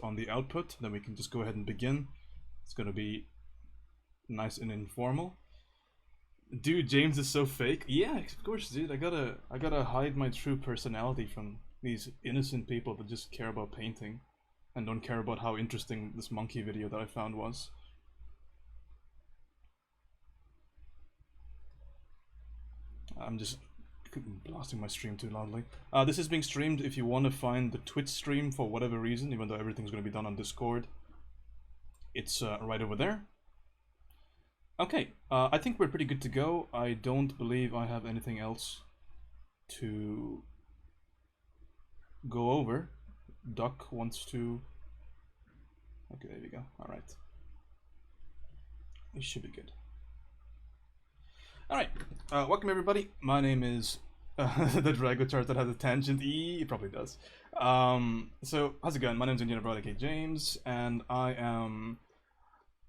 on the output, then we can just go ahead and begin. It's gonna be nice and informal. Dude, James is so fake. Yeah, of course, dude. I gotta hide my true personality from these innocent people that just care about painting and don't care about how interesting this monkey video that I found was. I'm just blasting my stream too loudly. This is being streamed if you want to find the Twitch stream for whatever reason, even though everything's going to be done on Discord. It's right over there. Okay, I think we're pretty good to go. I don't believe I have anything else to go over. Duck wants to... Okay, there we go. Alright. It should be good. Alright, welcome everybody. My name is the Drago chart that has a tangent. It probably does. So, how's it going? My name's Indiana Brother K. James, and I am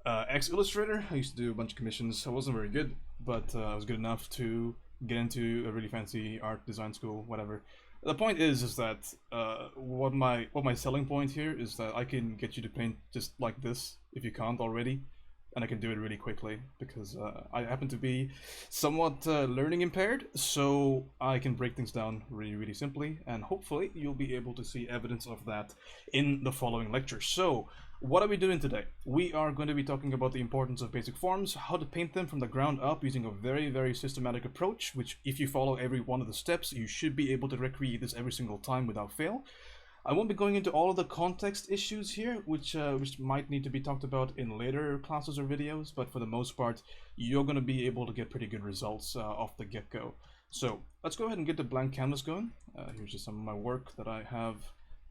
ex-illustrator. I used to do a bunch of commissions. I wasn't very good, but I was good enough to get into a really fancy art design school, whatever. The point is that what my selling point here is that I can get you to paint just like this if you can't already. And I can do it really quickly because I happen to be somewhat learning impaired, so I can break things down really simply, and hopefully you'll be able to see evidence of that in the following lecture. So, what are we doing today? We are going to be talking about the importance of basic forms, how to paint them from the ground up using a very systematic approach, which if you follow every one of the steps, you should be able to recreate this every single time without fail. I won't be going into all of the context issues here, which might need to be talked about in later classes or videos, but for the most part, you're going to be able to get pretty good results off the get-go. So let's go ahead and get the blank canvas going. Here's just some of my work that I have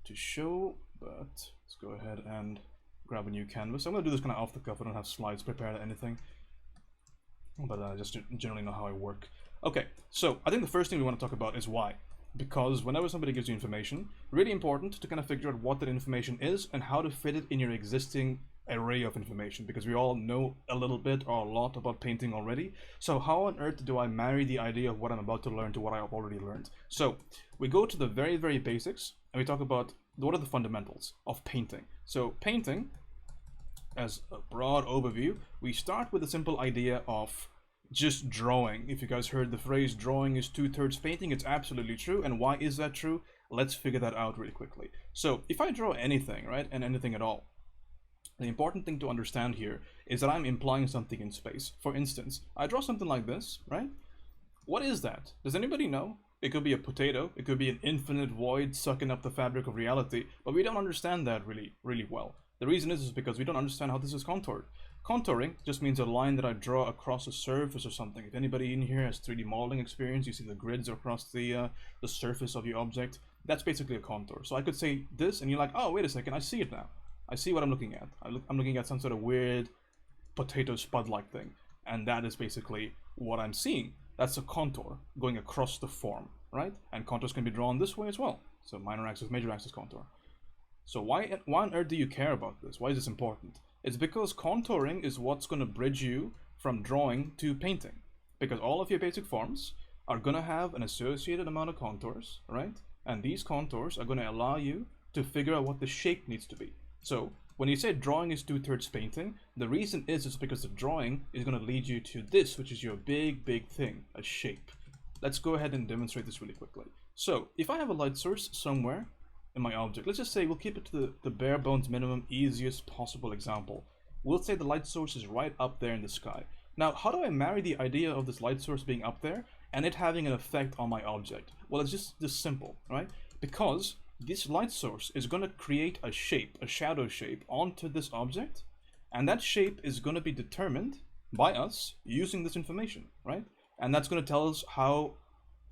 to show, but let's go ahead and grab a new canvas. I'm going to do this kind of off the cuff. I don't have slides prepared or anything, but I just generally know how I work. Okay, so I think the first thing we want to talk about is why. Because whenever somebody gives you information, really important to kind of figure out what that information is and how to fit it in your existing array of information, because we all know a little bit or a lot about painting already. So how on earth do I marry the idea of what I'm about to learn to what I've already learned? So we go to the very basics and we talk about what are the fundamentals of painting. So painting, as a broad overview, we start with the simple idea of just drawing. If you guys heard the phrase drawing is 2/3 painting, it's absolutely true. And why is that true? Let's figure that out really quickly. So if I draw anything, right, and anything at all, the important thing to understand here is that I'm implying something in space. For instance, I draw something like this, right? What is that? Does anybody know? It could be a potato, it could be an infinite void sucking up the fabric of reality, but we don't understand that really well. The reason is because we don't understand how this is contoured. Contouring just means a line that I draw across a surface or something. If anybody in here has 3D modeling experience, you see the grids across the surface of your object. That's basically a contour. So I could say this, and you're like, oh, wait a second, I see it now. I see what I'm looking at. I'm looking at some sort of weird potato spud-like thing, and that is basically what I'm seeing. That's a contour going across the form, right? And contours can be drawn this way as well. So minor axis, major axis contour. So why on earth do you care about this? Why is this important? It's because contouring is what's going to bridge you from drawing to painting. Because all of your basic forms are going to have an associated amount of contours, right? And these contours are going to allow you to figure out what the shape needs to be. So when you say drawing is 2/3 painting, the reason is because the drawing is going to lead you to this, which is your big thing, a shape. Let's go ahead and demonstrate this really quickly. So if I have a light source somewhere in my object, let's just say we'll keep it to the bare bones minimum, easiest possible example. We'll say the light source is right up there in the sky. Now, how do I marry the idea of this light source being up there and it having an effect on my object? Well, it's just this simple, right? Because this light source is going to create a shape, a shadow shape onto this object, and that shape is going to be determined by us using this information, right? And that's going to tell us how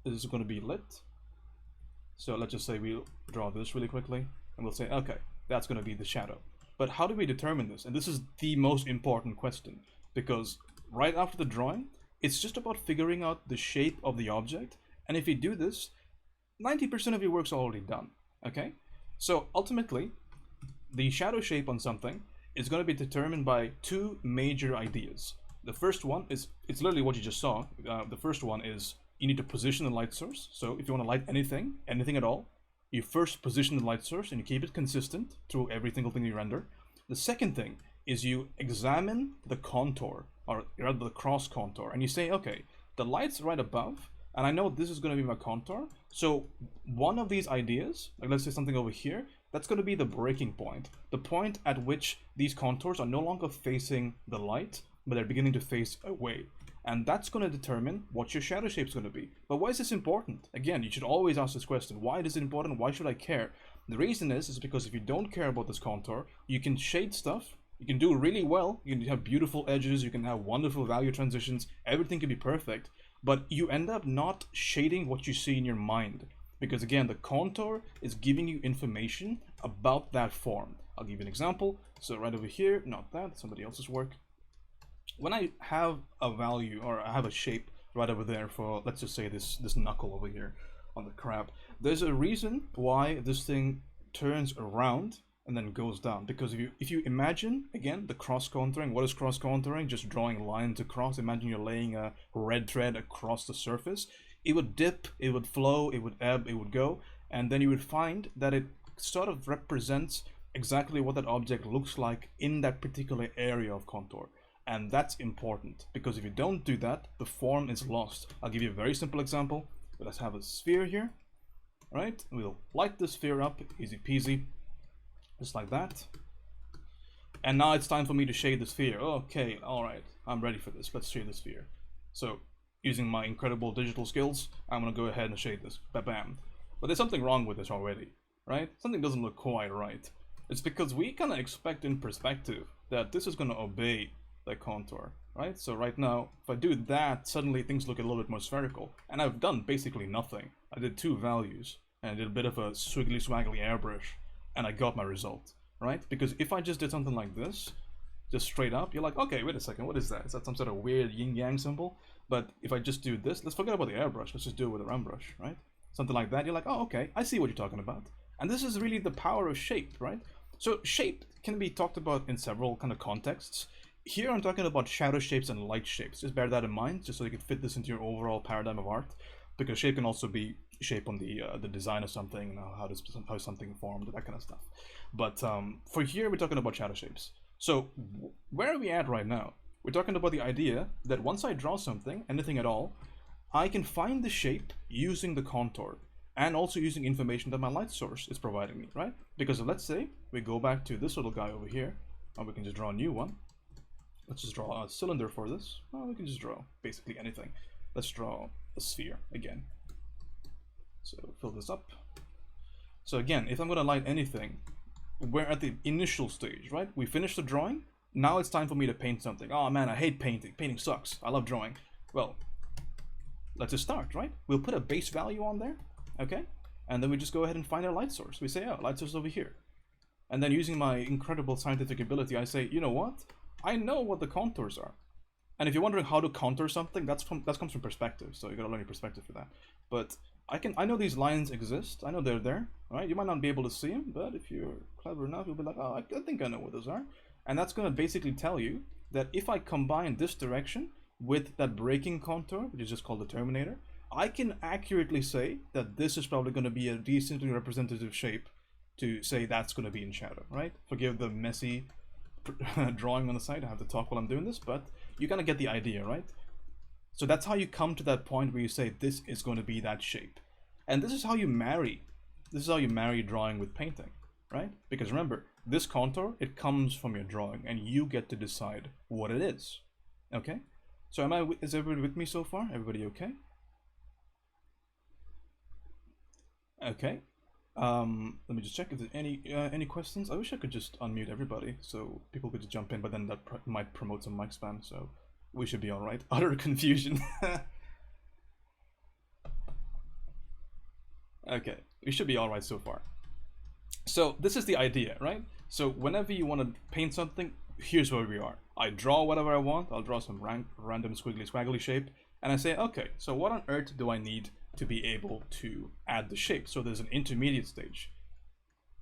this is going to be lit. So let's just say we'll draw this really quickly, and we'll say, okay, that's going to be the shadow. But how do we determine this? And this is the most important question, because right after the drawing, it's just about figuring out the shape of the object. And if you do this, 90% of your work's already done, okay? So ultimately, the shadow shape on something is going to be determined by two major ideas. The first one is, it's literally what you just saw. The first one is you need to position the light source. So if you want to light anything at all, you first position the light source and you keep it consistent through every single thing you render. The second thing is you examine the contour, or rather the cross contour, and you say, okay, the light's right above, and I know this is going to be my contour, so one of these ideas, like let's say something over here, that's going to be the breaking point, the point at which these contours are no longer facing the light, but they're beginning to face away. And that's going to determine what your shadow shape is going to be. But why is this important? Again, you should always ask this question. Why is it important? Why should I care? The reason is because if you don't care about this contour, you can shade stuff, you can do really well, you can have beautiful edges, you can have wonderful value transitions, everything can be perfect, but you end up not shading what you see in your mind. Because again, the contour is giving you information about that form. I'll give you an example. So right over here, not that, somebody else's work. When I have a value, or I have a shape right over there for, let's just say this knuckle over here on the crab, there's a reason why this thing turns around and then goes down. Because if you imagine, again, the cross contouring, what is cross contouring? Just drawing lines across. Imagine you're laying a red thread across the surface. It would dip, it would flow, it would ebb, it would go, and then you would find that it sort of represents exactly what that object looks like in that particular area of contour. And that's important, because if you don't do that, the form is lost. I'll give you a very simple example. Let's have a sphere here, right? We'll light the sphere up, easy peasy, just like that. And now it's time for me to shade the sphere. Okay, all right, I'm ready for this. Let's shade the sphere. So, using my incredible digital skills, I'm gonna go ahead and shade this, bam. But there's something wrong with this already, right? Something doesn't look quite right. It's because we kind of expect in perspective that this is gonna obey the contour, right? So right now, if I do that, suddenly things look a little bit more spherical. And I've done basically nothing. I did two values, and I did a bit of a swiggly swaggly airbrush, and I got my result, right? Because if I just did something like this, just straight up, you're like, okay, wait a second, what is that? Is that some sort of weird yin-yang symbol? But if I just do this, let's forget about the airbrush, let's just do it with a round brush, right? Something like that, you're like, oh, okay, I see what you're talking about. And this is really the power of shape, right? So shape can be talked about in several kind of contexts. Here I'm talking about shadow shapes and light shapes. Just bear that in mind, just so you can fit this into your overall paradigm of art. Because shape can also be shape on the design of something, you know, how is something formed, that kind of stuff. But for here, we're talking about shadow shapes. So where are we at right now? We're talking about the idea that once I draw something, anything at all, I can find the shape using the contour, and also using information that my light source is providing me, right? Because let's say we go back to this little guy over here, and we can just draw a new one. Let's just draw a cylinder for this. Well, we can just draw basically anything. Let's draw a sphere again. So fill this up. So again, if I'm going to light anything, we're at the initial stage, right? We finished the drawing. Now it's time for me to paint something. Oh man, I hate painting. Painting sucks. I love drawing. Well, let's just start, right? We'll put a base value on there, okay? And then we just go ahead and find our light source. We say, oh, light source over here. And then using my incredible scientific ability, I say, you know what? I know what the contours are. And if you're wondering how to contour something, that comes from perspective. So you gotta learn your perspective for that. But I know these lines exist. I know they're there, right? You might not be able to see them, but if you're clever enough, you'll be like, oh, I think I know what those are. And that's gonna basically tell you that if I combine this direction with that breaking contour, which is just called the terminator, I can accurately say that this is probably gonna be a decently representative shape to say that's gonna be in shadow, right? Forgive the messy drawing on the side. I have to talk while I'm doing this, but you kind of get the idea, right? So that's how you come to that point where you say this is going to be that shape. And this is how you marry drawing with painting, right? Because remember, this contour, it comes from your drawing, and you get to decide what it is. Okay? So is everybody with me so far? Everybody okay? Okay. Let me just check if there's any questions. I wish I could just unmute everybody so people could just jump in, but then that might promote some mic spam, so we should be all right. Utter confusion. Okay, we should be all right so far. So this is the idea, right? So whenever you want to paint something, here's where we are. I draw whatever I want. I'll draw some random squiggly swaggly shape, and I say, okay, so what on earth do I need to be able to add the shape? So there's an intermediate stage,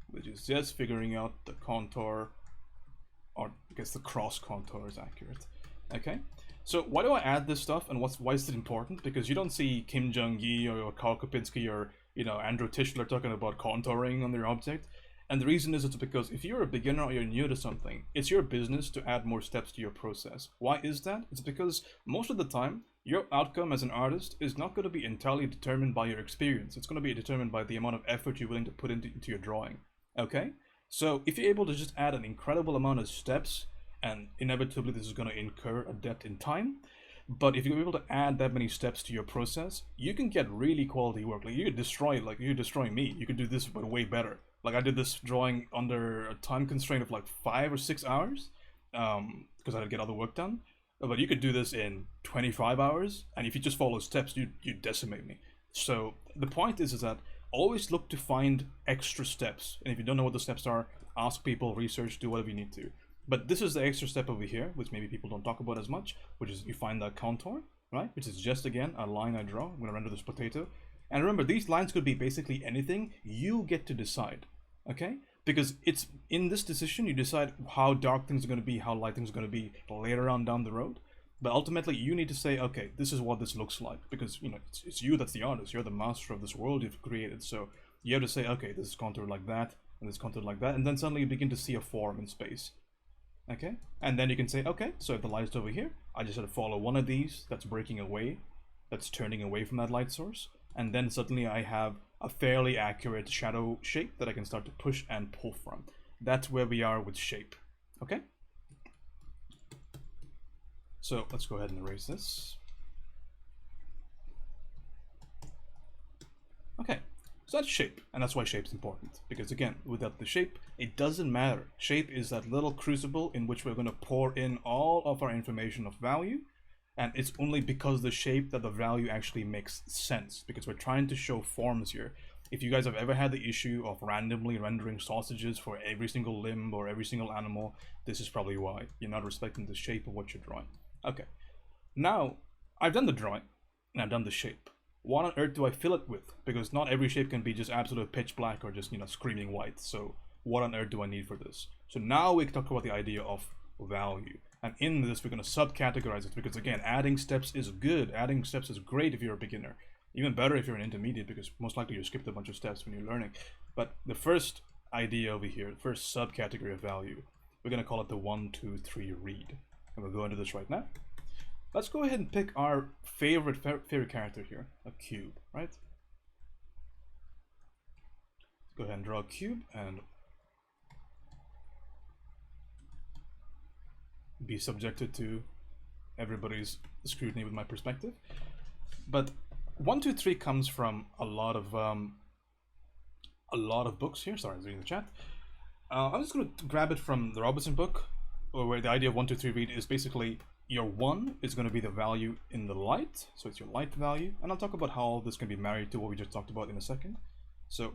which is just figuring out the contour, or I guess the cross contour is accurate. Okay, so why do I add this stuff, and why is it important? Because you don't see Kim Jong-gi or Karl Kopinski or Andrew Tischler talking about contouring on their object. And the reason is it's because if you're a beginner or you're new to something, it's your business to add more steps to your process. Why is that? It's because most of the time, your outcome as an artist is not going to be entirely determined by your experience. It's going to be determined by the amount of effort you're willing to put into your drawing. Okay? So if you're able to just add an incredible amount of steps, and inevitably this is going to incur a depth in time, but if you're able to add that many steps to your process, you can get really quality work. Like you're destroying me. You could do this but way better. Like I did this drawing under a time constraint of like 5 or 6 hours, because I had to get other work done. But you could do this in 25 hours, and if you just follow steps, you decimate me. So the point is that always look to find extra steps, and if you don't know what the steps are, ask people, research, do whatever you need to. But this is the extra step over here, which maybe people don't talk about as much, which is you find that contour, right? Which is just, again, a line I draw. I'm going to render this potato. And remember, these lines could be basically anything. You get to decide, okay? Because it's in this decision, you decide how dark things are going to be, how light things are going to be later on down the road. But ultimately, you need to say, okay, this is what this looks like. Because, it's you that's the artist. You're the master of this world you've created. So you have to say, okay, this is contoured like that, and this is contoured like that. And then suddenly you begin to see a form in space. Okay, and then you can say, okay, so if the light's over here, I just have to follow one of these that's breaking away, that's turning away from that light source, and then suddenly I have a fairly accurate shadow shape that I can start to push and pull from. That's where we are with shape. Okay, so let's go ahead and erase this. Okay, so that's shape, and that's why shape's important. Because again, without the shape, it doesn't matter. Shape is that little crucible in which we're going to pour in all of our information of value, and it's only because of the shape that the value actually makes sense, because we're trying to show forms here. If you guys have ever had the issue of randomly rendering sausages for every single limb or every single animal, this is probably why. You're not respecting the shape of what you're drawing. Okay, now I've done the drawing, and I've done the shape. What on earth do I fill it with? Because not every shape can be just absolute pitch black or just, screaming white. So what on earth do I need for this? So now we can talk about the idea of value. And in this, we're going to subcategorize it because, again, adding steps is good. Adding steps is great if you're a beginner. Even better if you're an intermediate, because most likely you skipped a bunch of steps when you're learning. But the first idea over here, the first subcategory of value, we're going to call it the 1, 2, 3 read. And we'll go into this right now. Let's go ahead and pick our favorite character here, a cube, right? Go ahead and draw a cube and be subjected to everybody's scrutiny with my perspective. But 1, 2, 3 comes from a lot of books here. Sorry, I was reading the chat. I'm just going to grab it from the Robertson book, where the idea of 1, 2, 3 read is basically your 1 is going to be the value in the light, so it's your light value, and I'll talk about how all this can be married to what we just talked about in a second. So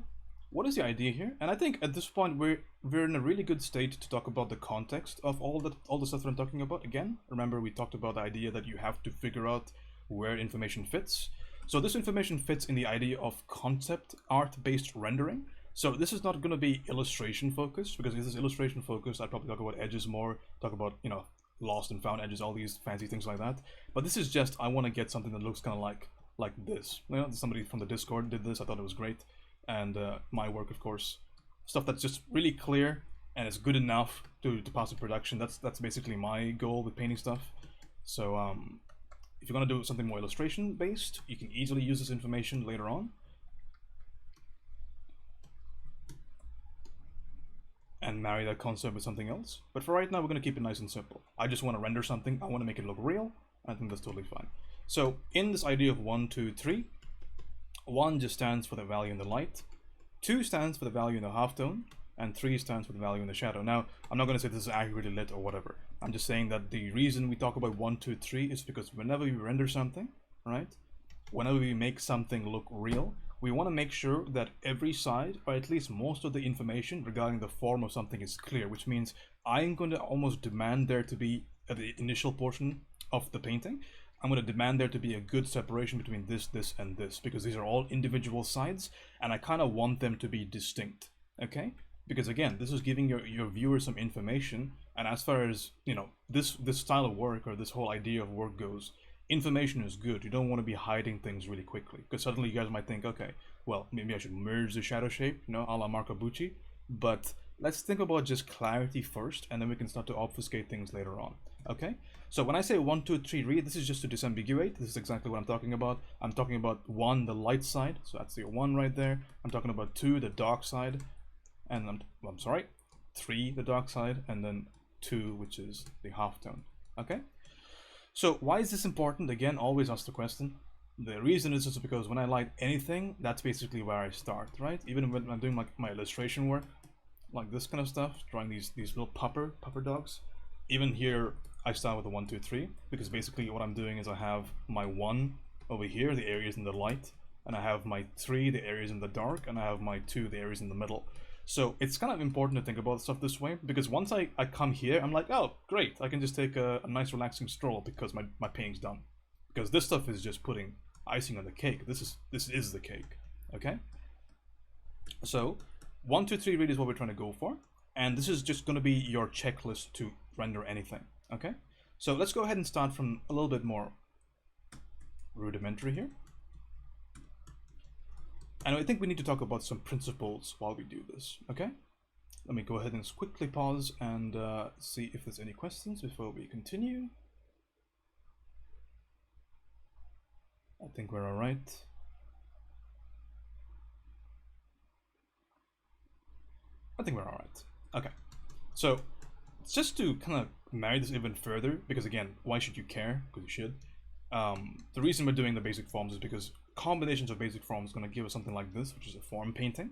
what is the idea here? And I think at this point we're in a really good state to talk about the context of all the stuff that I'm talking about. Again, remember we talked about the idea that you have to figure out where information fits. So this information fits in the idea of concept art based rendering. So this is not going to be illustration focused, because if this is illustration focused, I'd probably talk about edges more, talk about, lost and found edges, all these fancy things like that. But this is just, I want to get something that looks kind of like this. Somebody from the Discord did this. I thought it was great. And my work, of course, stuff that's just really clear and is good enough to pass in production. That's basically my goal with painting stuff. So if you're going to do something more illustration based, you can easily use this information later on. And marry that concept with something else. But for right now, we're going to keep it nice and simple. I just want to render something. I want to make it look real. I think that's totally fine. So in this idea of 1, 2, 3, 1 just stands for the value in the light, 2 stands for the value in the halftone, and 3 stands for the value in the shadow. Now, I'm not going to say this is accurately lit or whatever. I'm just saying that the reason we talk about 1, 2, 3 is because whenever we render something, right? Whenever we make something look real, we want to make sure that every side, or at least most of the information regarding the form of something is clear, which means I'm going to almost demand there to be, at the initial portion of the painting, I'm going to demand there to be a good separation between this, this, and this, because these are all individual sides, and I kind of want them to be distinct, okay? Because again, this is giving your viewers some information, and as far as, this style of work, or this whole idea of work goes, information is good. You don't want to be hiding things really quickly, because suddenly you guys might think, okay, well, maybe I should merge the shadow shape, you know, a la Marco Bucci. But let's think about just clarity first, and then we can start to obfuscate things later on. Okay? So when I say 1, 2, 3 read, this is just to disambiguate. This is exactly what I'm talking about. I'm talking about 1, the light side, so that's the 1 right there. I'm talking about 2, the dark side, and I'm sorry, 3, the dark side, and then 2, which is the half tone. Okay? So why is this important? Again, always ask the question. The reason is just because when I light anything, that's basically where I start, right? Even when I'm doing my illustration work, like this kind of stuff, drawing these little pupper dogs. Even here, I start with a 1, 2, 3, because basically what I'm doing is I have my 1 over here, the areas in the light, and I have my 3, the areas in the dark, and I have my 2, the areas in the middle. So it's kind of important to think about stuff this way, because once I come here, I'm like, oh, great, I can just take a nice relaxing stroll because my painting's done. Because this stuff is just putting icing on the cake. This is the cake, okay? So 1, 2, 3 read is what we're trying to go for, and this is just going to be your checklist to render anything, okay? So let's go ahead and start from a little bit more rudimentary here. And I think we need to talk about some principles while we do this, okay? Let me go ahead and quickly pause and see if there's any questions before we continue. I think we're all right. I think we're all right. Okay, so just to kind of marry this even further, because again, why should you care? Because you should. The reason we're doing the basic forms is because combinations of basic forms is going to give us something like this, which is a form painting,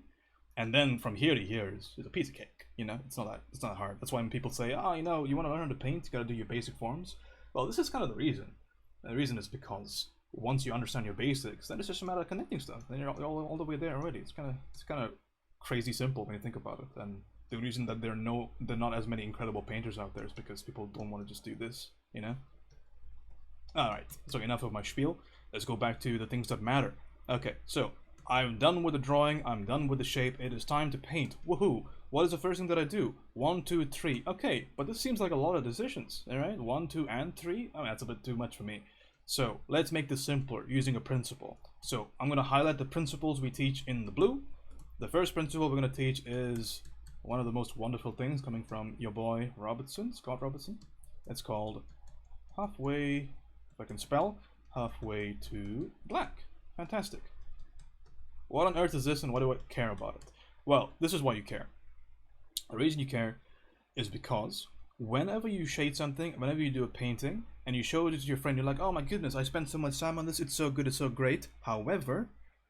and then from here to here is a piece of cake. You know, it's not hard. That's why when people say, oh, you know, you want to learn how to paint, you got to do your basic forms. Well, this is kind of the reason. The reason is because once you understand your basics, then it's just a matter of connecting stuff. Then you're all the way there already. It's kind of crazy simple when you think about it. And the reason that there are not as many incredible painters out there is because people don't want to just do this, you know? Alright, so enough of my spiel. Let's go back to the things that matter. Okay, so I'm done with the drawing, I'm done with the shape, it is time to paint. Woohoo! What is the first thing that I do? 1, 2, 3. Okay, but this seems like a lot of decisions, alright? 1, 2, and 3? I mean, that's a bit too much for me. So let's make this simpler using a principle. So I'm going to highlight the principles we teach in the blue. The first principle we're going to teach is one of the most wonderful things coming from your boy Robertson, Scott Robertson. It's called halfway, if I can spell, halfway to black. Fantastic. What on earth is this and why do I care about it? Well, this is why you care. The reason you care is because whenever you shade something, whenever you do a painting, and you show it to your friend, you're like, oh my goodness, I spent so much time on this, it's so good, it's so great. However,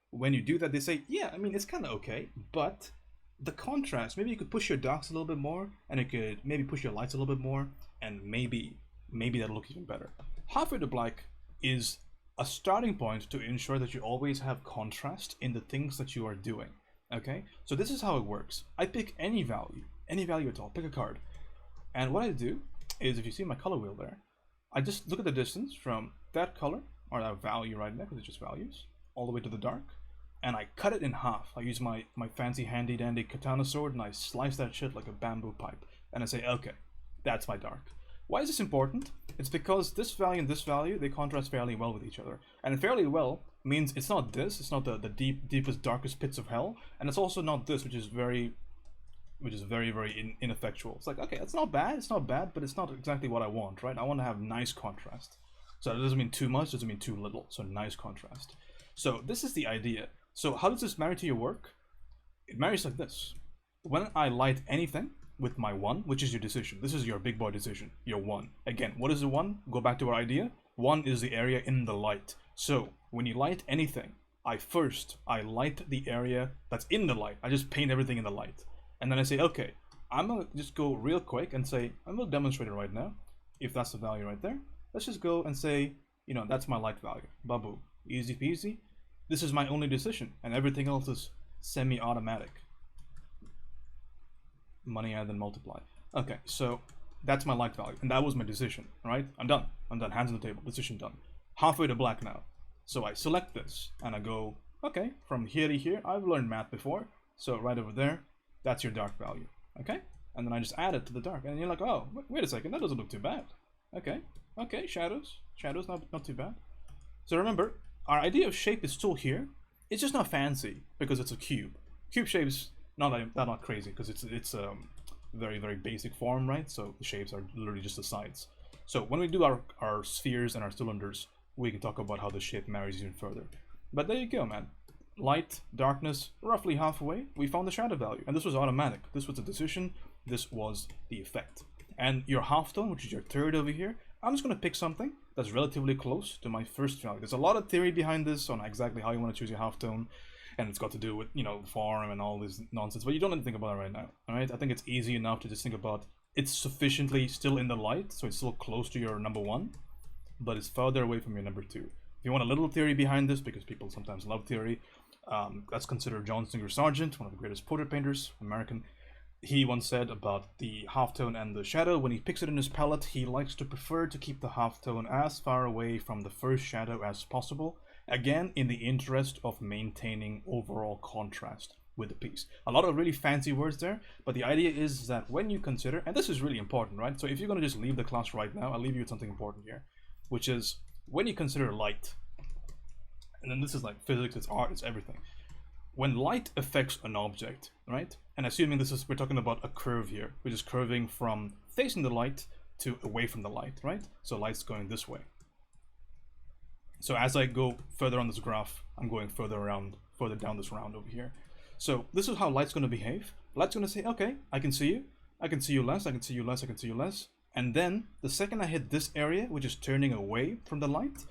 when you do that, they say, yeah, I mean, it's kind of okay, but the contrast, maybe you could push your darks a little bit more, and you could maybe push your lights a little bit more, and maybe that'll look even better. Halfway to black is a starting point to ensure that you always have contrast in the things that you are doing, okay? So this is how it works. I pick any value at all, pick a card. And what I do is, if you see my color wheel there, I just look at the distance from that color, or that value right there, because it's just values, all the way to the dark, and I cut it in half. I use my fancy handy dandy katana sword, and I slice that shit like a bamboo pipe. And I say, okay, that's my dark. Why is this important? It's because this value and this value, they contrast fairly well with each other. And fairly well means it's not this, it's not the deepest, darkest pits of hell, and it's also not this, which is very ineffectual. It's like, okay, it's not bad, but it's not exactly what I want, right? I want to have nice contrast. So that doesn't mean too much, doesn't mean too little, so nice contrast. So this is the idea. So how does this marry to your work? It marries like this. When I light anything with my 1, which is your decision, this is your big boy decision, your 1. Again, what is the 1? Go back to our idea. 1 is the area in the light. So when you light anything, I light the area that's in the light. I just paint everything in the light. And then I say, okay, I'm gonna just go real quick and say, I'm gonna demonstrate it right now. If that's the value right there, let's just go and say, you know, that's my light value. Babu, easy peasy. This is my only decision, and everything else is semi-automatic. Money add and multiply. Okay, so that's my light value, and that was my decision, right? I'm done, hands on the table, decision done. Halfway to black now. So I select this, and I go, okay, from here to here, I've learned math before, so right over there, that's your dark value, okay? And then I just add it to the dark, and you're like, oh, wait a second, that doesn't look too bad. Okay. Okay, shadows. Shadows, not too bad. So remember, our idea of shape is still here. It's just not fancy because it's a cube. Cube shapes not crazy because it's very basic form, right? So the shapes are literally just the sides. So when we do our spheres and our cylinders, we can talk about how the shape marries even further. But there you go, man. Light, darkness, roughly halfway, we found the shadow value. And this was automatic. This was a decision. This was the effect. And your halftone, which is your third over here, I'm just going to pick something that's relatively close to my first value. There's a lot of theory behind this on exactly how you want to choose your halftone, and it's got to do with, you know, form and all this nonsense, but you don't need to think about it right now, alright? I think it's easy enough to just think about it's sufficiently still in the light, so it's still close to your number one, but it's farther away from your number two. If you want a little theory behind this, because people sometimes love theory, let's consider John Singer Sargent, one of the greatest portrait painters, American. He once said about the halftone and the shadow, when he picks it in his palette, he likes to prefer to keep the halftone as far away from the first shadow as possible, again in the interest of maintaining overall contrast with the piece. A lot of really fancy words there, but the idea is that when you consider, and this is really important, right? So if you're going to just leave the class right now, I'll leave you with something important here, which is when you consider light, and then this is like physics, it's art, it's everything. When light affects an object, right? And assuming we're talking about a curve here, which is curving from facing the light to away from the light, right? So light's going this way. So as I go further on this graph, I'm going further down this round over here. So this is how light's going to behave. Light's going to say, okay, I can see you less, I can see you less, I can see you less. And then the second I hit this area, which is turning away from the light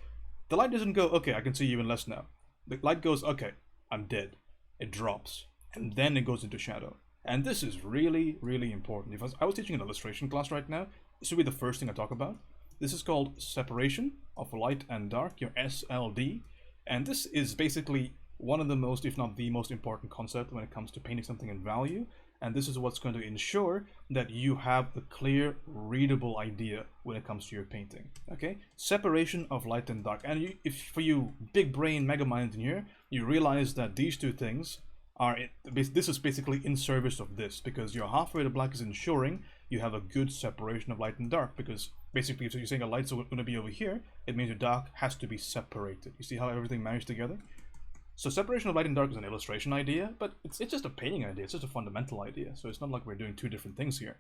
doesn't go, okay, I can see you even less now. The light goes, okay, I'm dead. It drops, and then it goes into shadow. And this is really important. If I was teaching an illustration class right now, this would be the first thing I talk about. This is called separation of light and dark, your SLD. And this is basically one of the most, if not the most important concept when it comes to painting something in value. And this is what's going to ensure that you have a clear, readable idea when it comes to your painting. Okay, separation of light and dark. And if for you big brain mega mind in here, you realize that these two things are this is basically in service of this, because your halfway to black is ensuring you have a good separation of light and dark. Because basically, if you're saying a light's going to be over here, it means your dark has to be separated. You see how everything marries together? So separation of light and dark is an illustration idea, but it's just a painting idea. It's just a fundamental idea. So it's not like we're doing two different things here.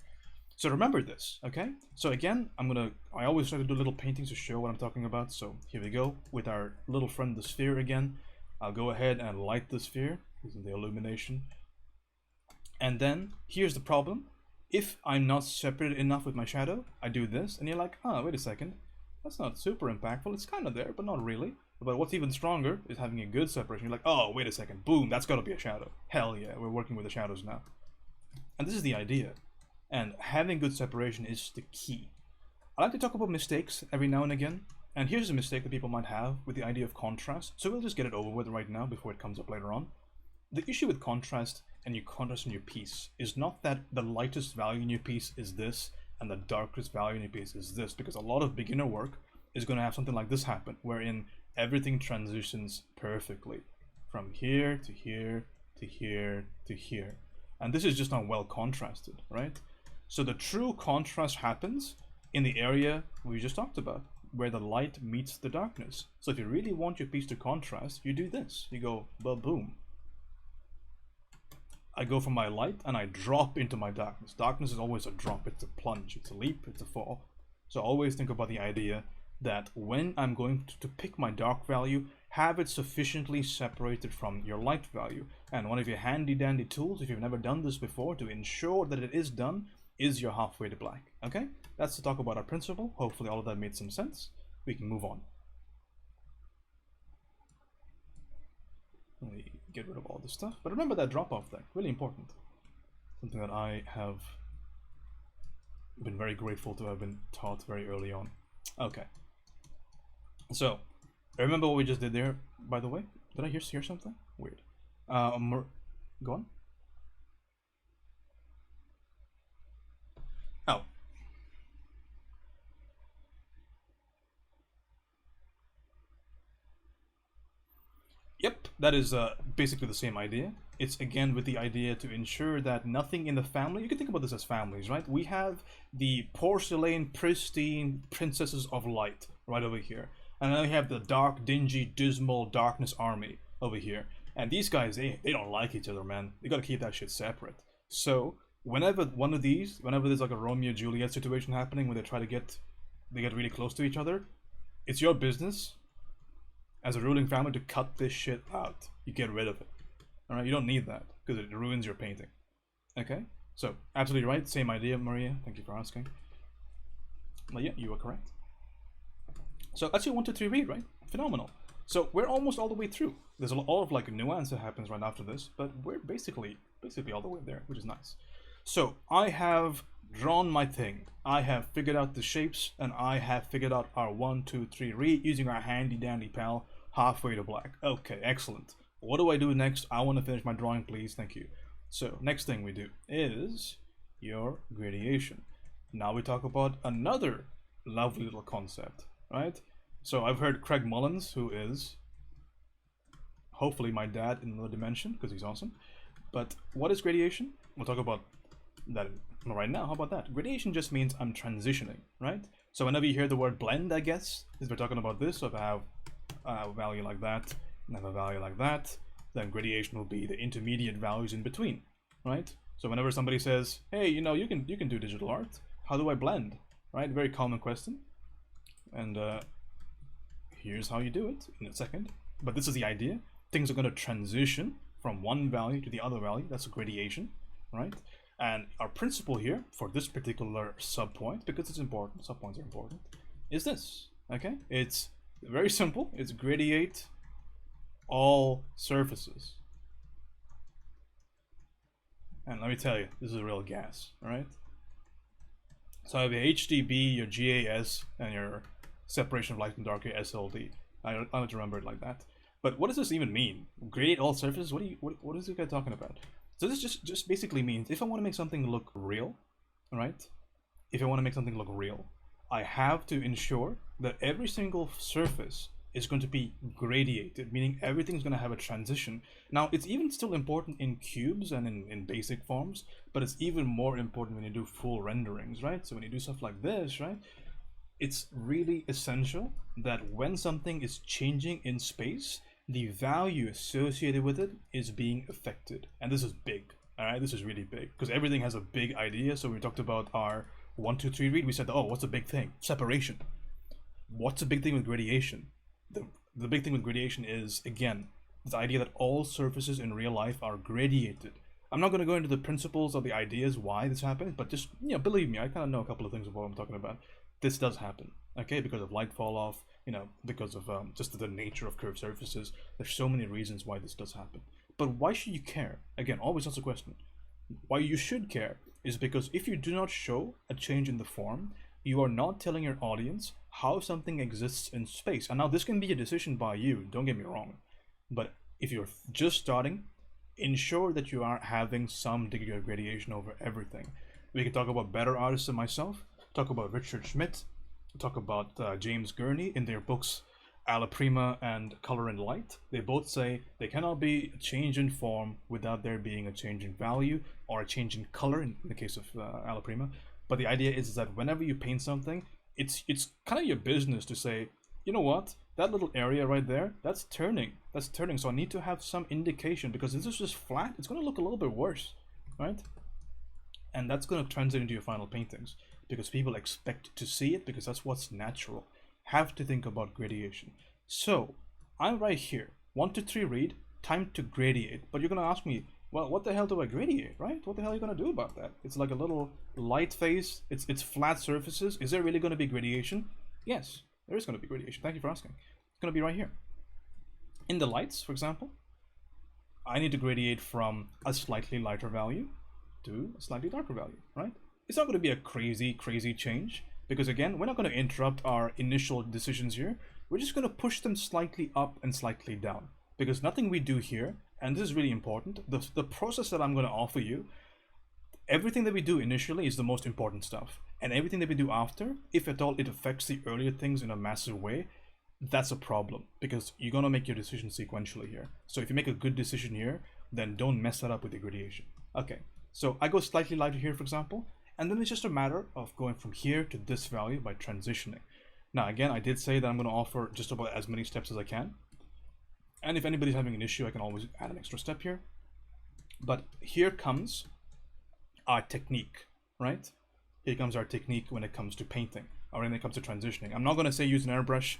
So remember this, okay? So again, I always try to do little paintings to show what I'm talking about. So here we go with our little friend, the sphere again. I'll go ahead and light the sphere using the illumination. And then here's the problem. If I'm not separated enough with my shadow, I do this, and you're like, oh, wait a second. That's not super impactful. It's kind of there, but not really. But what's even stronger is having a good separation. You're like, oh, wait a second, boom, that's got to be a shadow. Hell yeah, we're working with the shadows now. And this is the idea. And having good separation is the key. I like to talk about mistakes every now and again. And here's a mistake that people might have with the idea of contrast. So we'll just get it over with right now before it comes up later on. The issue with contrast and your contrast in your piece is not that the lightest value in your piece is this and the darkest value in your piece is this, because a lot of beginner work is going to have something like this happen, wherein everything transitions perfectly from here to here to here to here. And this is just not well contrasted, right? So the true contrast happens in the area we just talked about, where the light meets the darkness. So if you really want your piece to contrast, you do this. You go, ba-boom. I go from my light and I drop into my darkness. Darkness is always a drop, it's a plunge, it's a leap, it's a fall. So always think about the idea that when I'm going to pick my dark value, have it sufficiently separated from your light value. And one of your handy dandy tools, if you've never done this before, to ensure that it is done, is your halfway to black. Okay? That's to talk about our principle. Hopefully all of that made some sense. We can move on. Let me get rid of all this stuff. But remember that drop-off thing. Really important. Something that I have been very grateful to have been taught very early on. Okay. So, remember what we just did there, by the way? Did I hear something? Weird. Go on. Oh. Yep, that is basically the same idea. It's again with the idea to ensure that nothing in the family, you can think about this as families, right? We have the porcelain, pristine princesses of light right over here. And then we have the dark, dingy, dismal darkness army over here. And these guys, they don't like each other, man. They gotta keep that shit separate. So, whenever one of these, whenever there's like a Romeo Juliet situation happening where they get really close to each other, it's your business as a ruling family to cut this shit out. You get rid of it. Alright, you don't need that because it ruins your painting. Okay? So, absolutely right. Same idea, Maria. Thank you for asking. But yeah, you are correct. So that's your 1, 2, 3 read, right? Phenomenal. So we're almost all the way through. There's a lot of like nuance that happens right after this, but we're basically all the way there, which is nice. So I have drawn my thing. I have figured out the shapes, and I have figured out our 1, 2, 3 read using our handy dandy pal halfway to black. Okay, excellent. What do I do next? I want to finish my drawing, please. Thank you. So next thing we do is your gradation. Now we talk about another lovely little concept, right? So I've heard Craig Mullins, who is hopefully my dad in another dimension, because he's awesome. But what is gradation? We'll talk about that right now. How about that? Gradation just means I'm transitioning, right? So whenever you hear the word blend, I guess, is we're talking about this. So if I have a value like that, and I have a value like that, then gradation will be the intermediate values in between, right? So whenever somebody says, hey, you know, you can do digital art, how do I blend, right? Very common question. And here's how you do it in a second. But this is the idea. Things are going to transition from one value to the other value. That's a gradation, right? And our principle here for this particular subpoint, because it's important, subpoints are important, is this, okay? It's very simple. It's gradiate all surfaces. And let me tell you, this is real gas, all right? So I have your HDB, your GAS, and your separation of light and dark, your SLD. I don't have to remember it like that. But what does this even mean? Grade all surfaces? What is this guy talking about? So this just basically means if I want to make something look real, right? If I want to make something look real, I have to ensure that every single surface is going to be gradiated, meaning everything's going to have a transition. Now, it's even still important in cubes and in basic forms, but it's even more important when you do full renderings, right? So when you do stuff like this, right? It's really essential that when something is changing in space, the value associated with it is being affected. And this is big, all right? This is really big because everything has a big idea. So we talked about our 1, 2, 3 read. We said, oh, what's a big thing? Separation. What's a big thing with gradation? The big thing with gradation is, again, the idea that all surfaces in real life are gradiated. I'm not going to go into the principles or the ideas why this happens, but just, you know, believe me, I kind of know a couple of things of what I'm talking about. This does happen, okay, because of light fall off, you know, because of just the nature of curved surfaces. There's so many reasons why this does happen. But why should you care? Again, always that's a question. Why you should care is because if you do not show a change in the form, you are not telling your audience how something exists in space. And now this can be a decision by you, don't get me wrong. But if you're just starting, ensure that you are having some degree of gradation over everything. We can talk about better artists than myself, talk about Richard Schmidt, talk about James Gurney in their books Alla Prima and Color and Light. They both say there cannot be a change in form without there being a change in value or a change in color in the case of Alla Prima. But the idea is that whenever you paint something, it's kind of your business to say, you know what, that little area right there, that's turning, so I need to have some indication, because if this is just flat, it's going to look a little bit worse, right? And that's going to translate into your final paintings, because people expect to see it, because that's what's natural. Have to think about gradation. So I'm right here, 1, 2, 3 read, time to gradiate. But you're going to ask me, well, what the hell do I gradiate, right? What the hell are you going to do about that? It's like a little light face, it's flat surfaces. Is there really going to be gradation? Yes, there is going to be gradation. Thank you for asking. It's going to be right here. In the lights, for example, I need to gradiate from a slightly lighter value to a slightly darker value, right? It's not going to be a crazy change, because again, we're not going to interrupt our initial decisions here. We're just going to push them slightly up and slightly down, because nothing we do here, and this is really important, the process that I'm going to offer you, everything that we do initially is the most important stuff, and everything that we do after, if at all it affects the earlier things in a massive way, that's a problem, because you're going to make your decision sequentially here. So if you make a good decision here, then don't mess that up with the gradation. Okay, so I go slightly lighter here, for example, and then it's just a matter of going from here to this value by transitioning. Now, again, I did say that I'm going to offer just about as many steps as I can. And if anybody's having an issue, I can always add an extra step here. But here comes our technique, right? Here comes our technique when it comes to painting, or when it comes to transitioning. I'm not going to say use an airbrush,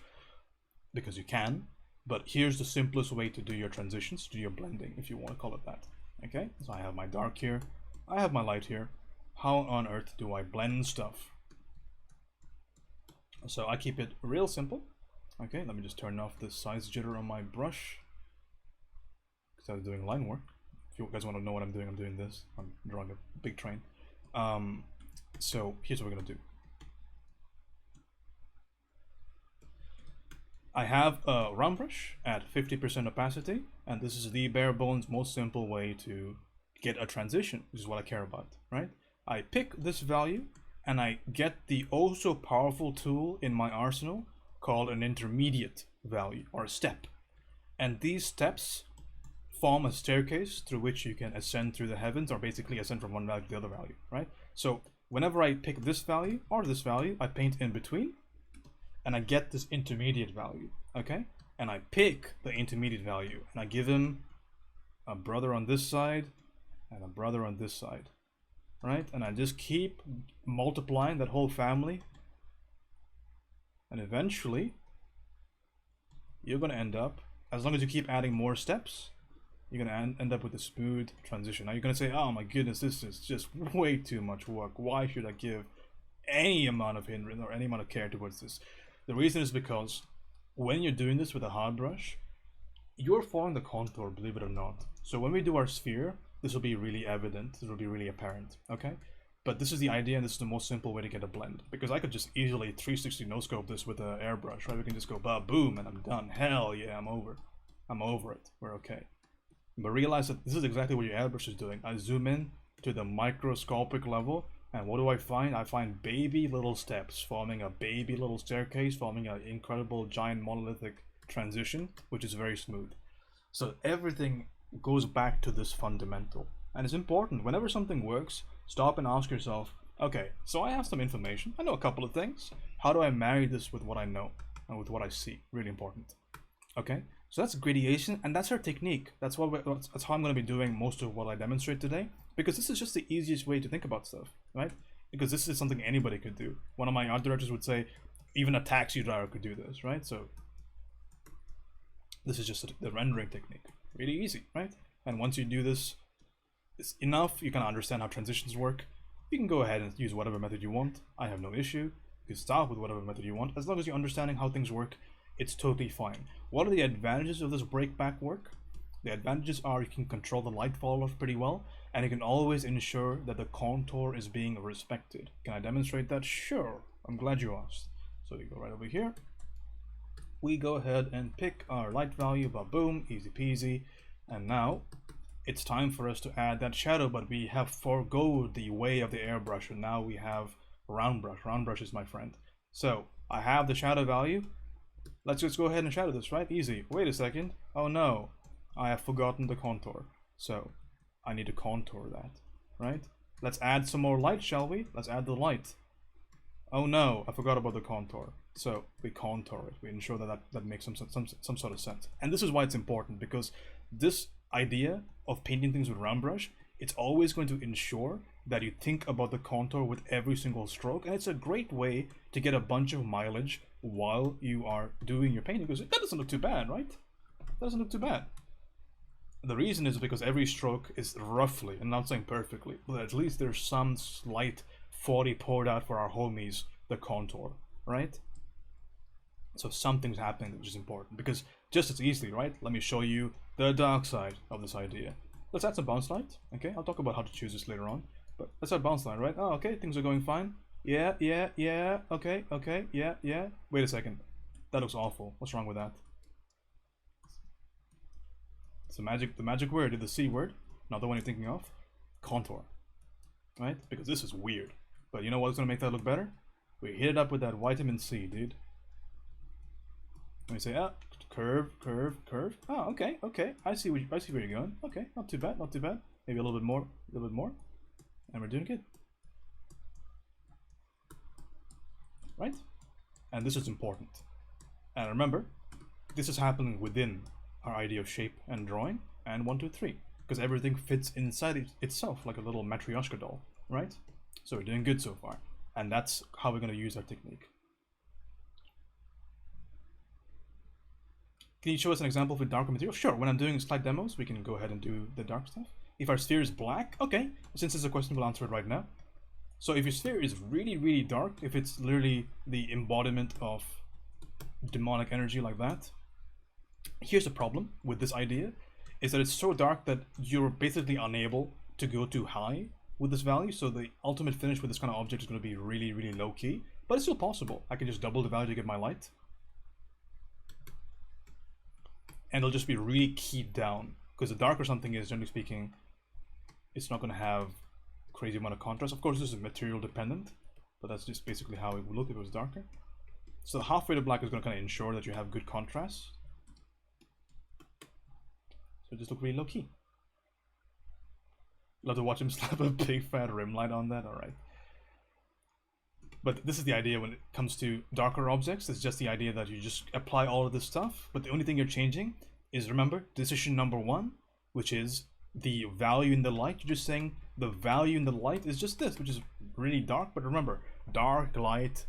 because you can, but here's the simplest way to do your transitions, to do your blending, if you want to call it that. Okay, so I have my dark here, I have my light here. How on earth do I blend stuff? So I keep it real simple. Okay, let me just turn off the size jitter on my brush, because I was doing line work. If you guys want to know what I'm doing this. I'm drawing a big train. So here's what we're gonna do. I have a round brush at 50% opacity, and this is the bare bones, most simple way to get a transition, which is what I care about, right? I pick this value, and I get the oh so powerful tool in my arsenal called an intermediate value, or a step. And these steps form a staircase through which you can ascend through the heavens, or basically ascend from one value to the other value, right? So whenever I pick this value or this value, I paint in between, and I get this intermediate value, okay? And I pick the intermediate value, and I give him a brother on this side and a brother on this side, right? And I just keep multiplying that whole family, and eventually you're gonna end up, as long as you keep adding more steps, you're gonna end up with a smooth transition. Now you're gonna say, oh my goodness, this is just way too much work. Why should I give any amount of hindrance or any amount of care towards this? The reason is because when you're doing this with a hard brush, you're following the contour, believe it or not. So when we do our sphere, this will be really evident, this will be really apparent, okay? But this is the idea, and this is the most simple way to get a blend, because I could just easily 360 no-scope this with an airbrush, right? We can just go boom, and I'm done. Hell yeah, I'm over it, we're okay. But realize that this is exactly what your airbrush is doing. I zoom in to the microscopic level, and what do I find? I find baby little steps forming a baby little staircase, forming an incredible giant monolithic transition, which is very smooth. So everything goes back to this fundamental, and it's important. Whenever something works, stop and ask yourself, okay, so I have some information, I know a couple of things, how do I marry this with what I know and with what I see? Really important. Okay, so that's gradation, and that's our technique. That's how I'm going to be doing most of what I demonstrate today, because this is just the easiest way to think about stuff, right? Because this is something anybody could do. One of my art directors would say, even a taxi driver could do this, right? So this is just the rendering technique. Really easy, right? And once you do this, it's enough, you can understand how transitions work. You can go ahead and use whatever method you want. I have no issue. You can start with whatever method you want. As long as you're understanding how things work, it's totally fine. What are the advantages of this breakback work? The advantages are you can control the light fall off pretty well, and you can always ensure that the contour is being respected. Can I demonstrate that? Sure. I'm glad you asked. So you go right over here. We go ahead and pick our light value, boom, easy peasy. And now it's time for us to add that shadow, but we have forgoed the way of the airbrush, and now we have round brush. Round brush is my friend. So I have the shadow value. Let's just go ahead and shadow this, right? Easy. Wait a second. Oh no, I have forgotten the contour. So I need to contour that, right? Let's add some more light, shall we? Let's add the light. Oh no, I forgot about the contour. So we contour it. We ensure that makes some sort of sense. And this is why it's important, because this idea of painting things with round brush, it's always going to ensure that you think about the contour with every single stroke, and it's a great way to get a bunch of mileage while you are doing your painting, because that doesn't look too bad, right? That doesn't look too bad. The reason is because every stroke is roughly, and I'm not saying perfectly, but at least there's some slight 40 poured out for our homies, the contour, right? So something's happening, which is important, because just as easily, right? Let me show you the dark side of this idea. Let's add some bounce light, okay? I'll talk about how to choose this later on, but let's add bounce light, right? Oh, okay, things are going fine. Yeah, okay, yeah. Wait a second. That looks awful. What's wrong with that? It's the magic word, the C word, not the one you're thinking of. Contour, right? Because this is weird. But you know what's gonna make that look better? We hit it up with that vitamin C, dude. Let me say, curve, curve, curve. Oh, okay, okay. I see where you're going. Okay, not too bad, not too bad. Maybe a little bit more, a little bit more, and we're doing good. Right? And this is important. And remember, this is happening within our idea of shape and drawing and 1, 2, 3, because everything fits inside itself like a little Matryoshka doll, right? So we're doing good so far, and that's how we're going to use our technique. Can you show us an example of darker material? Sure, when I'm doing slide demos, we can go ahead and do the dark stuff. If our sphere is black, okay, since it's a question, we'll answer it right now. So if your sphere is really, really dark, if it's literally the embodiment of demonic energy like that, here's the problem with this idea, is that it's so dark that you're basically unable to go too high with this value, so the ultimate finish with this kind of object is going to be really, really low key, but it's still possible. I can just double the value to get my light, and it'll just be really keyed down, because the darker something is, generally speaking, it's not going to have crazy amount of contrast. Of course, this is material dependent, but that's just basically how it would look if it was darker. So the halfway to black is going to kind of ensure that you have good contrast. So just look really low key. Love to watch him slap a big fat rim light on that. All right. But this is the idea when it comes to darker objects. It's just the idea that you just apply all of this stuff, but the only thing you're changing is, remember, decision number 1, which is the value in the light. You're just saying the value in the light is just this, which is really dark. But remember, dark, light,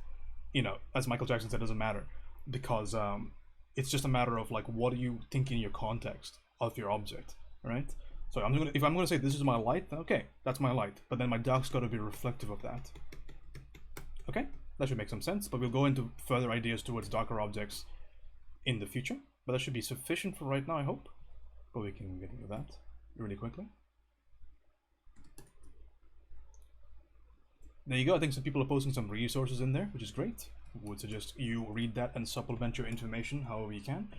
you know, as Michael Jackson said, doesn't matter, because it's just a matter of like, what do you think in your context of your object, right? So if I'm gonna say this is my light, then okay, that's my light, but then my dark's got to be reflective of that. Okay, that should make some sense, but we'll go into further ideas towards darker objects in the future, but that should be sufficient for right now, I hope. But we can get into that really quickly. There you go. I think some people are posting some resources in there, which is great. Would suggest you read that and supplement your information however you can.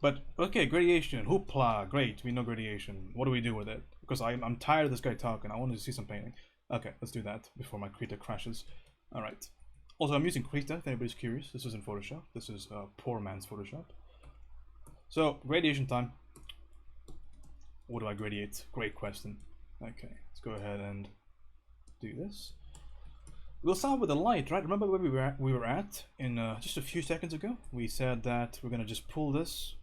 But okay, gradation, hoopla, great, we know gradation. What do we do with it? Because I'm tired of this guy talking. I want to see some painting. Okay, let's do that before my Krita crashes. All right. Also, I'm using Krita, if anybody's curious. This isn't Photoshop. This is poor man's Photoshop. So, gradation time. What do I gradiate? Great question. Okay, let's go ahead and do this. We'll start with the light, right? Remember where we were at in just a few seconds ago? We said that we're going to just pull this.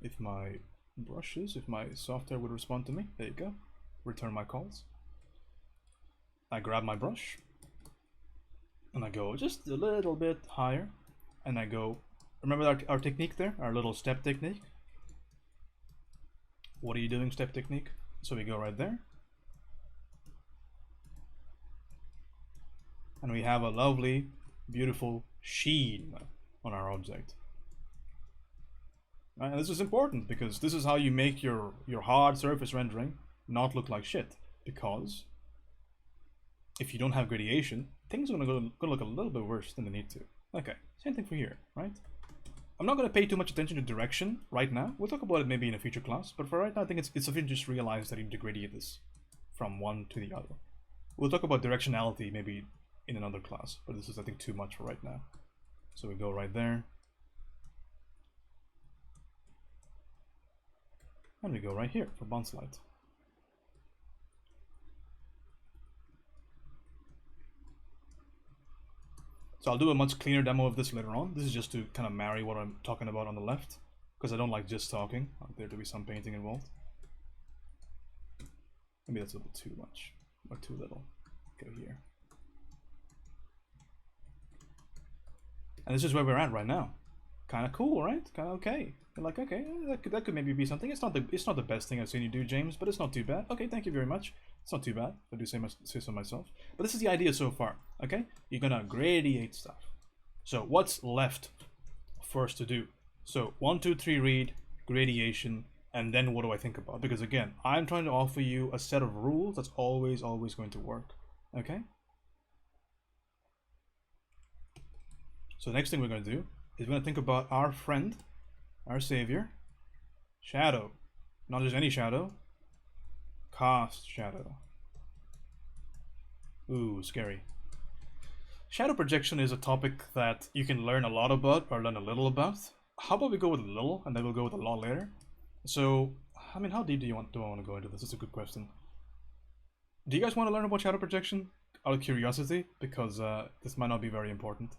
If my brushes, if my software would respond to me. There you go. Return my calls. I grab my brush. And I go just a little bit higher. And I go, remember our technique there? Our little step technique? What are you doing, step technique? So we go right there. And we have a lovely, beautiful sheen on our object. Right? And this is important because this is how you make your hard surface rendering not look like shit. Because if you don't have gradation, things are gonna look a little bit worse than they need to. Okay, same thing for here, right? I'm not gonna pay too much attention to direction right now. We'll talk about it maybe in a future class, but for right now I think it's sufficient to just realize that you need to gradiate this from one to the other. We'll talk about directionality maybe in another class, but this is, I think, too much for right now. So we go right there. And we go right here for bounce light. So I'll do a much cleaner demo of this later on. This is just to kind of marry what I'm talking about on the left, because I don't like just talking. I want there to be some painting involved. Maybe that's a little too much, or too little. Go here. And this is where we're at right now. Kind of cool, right? Kind of okay. You're like, okay, that could maybe be something. It's not the best thing I've seen you do, James, but it's not too bad. Okay, thank you very much. It's not too bad. I do say so myself. But this is the idea so far. Okay, you're gonna gradiate stuff. So what's left for us to do? So 1, 2, 3, read, gradation, and then what do I think about? Because again, I'm trying to offer you a set of rules that's always going to work. Okay. So the next thing we're going to do is we're going to think about our friend, our savior, shadow. Not just any shadow, cast shadow. Ooh, scary. shadow projection is a topic that you can learn a lot about or learn a little about. How about we go with a little, and then we'll go with a lot later. So, I mean, how deep do I want to go into this? It's a good question. Do you guys want to learn about shadow projection out of curiosity? Because this might not be very important.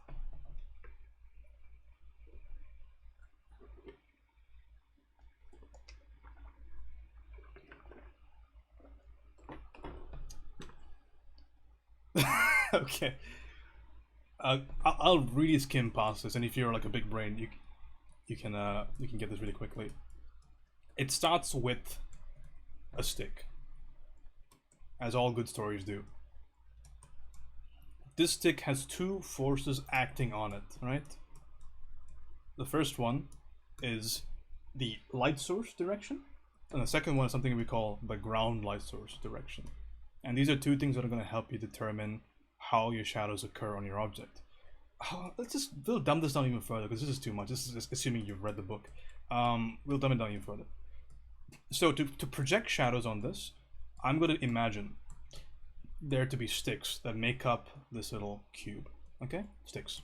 Okay. I'll really skim past this, and if you're like a big brain, you can get this really quickly. It starts with a stick, as all good stories do. This stick has two forces acting on it, right? The first one is the light source direction, and the second one is something we call the ground light source direction. And these are two things that are going to help you determine how your shadows occur on your object. We'll dumb this down even further because this is too much. This is just assuming you've read the book. We'll dumb it down even further. So to project shadows on this, I'm going to imagine there to be sticks that make up this little cube. Okay? Sticks.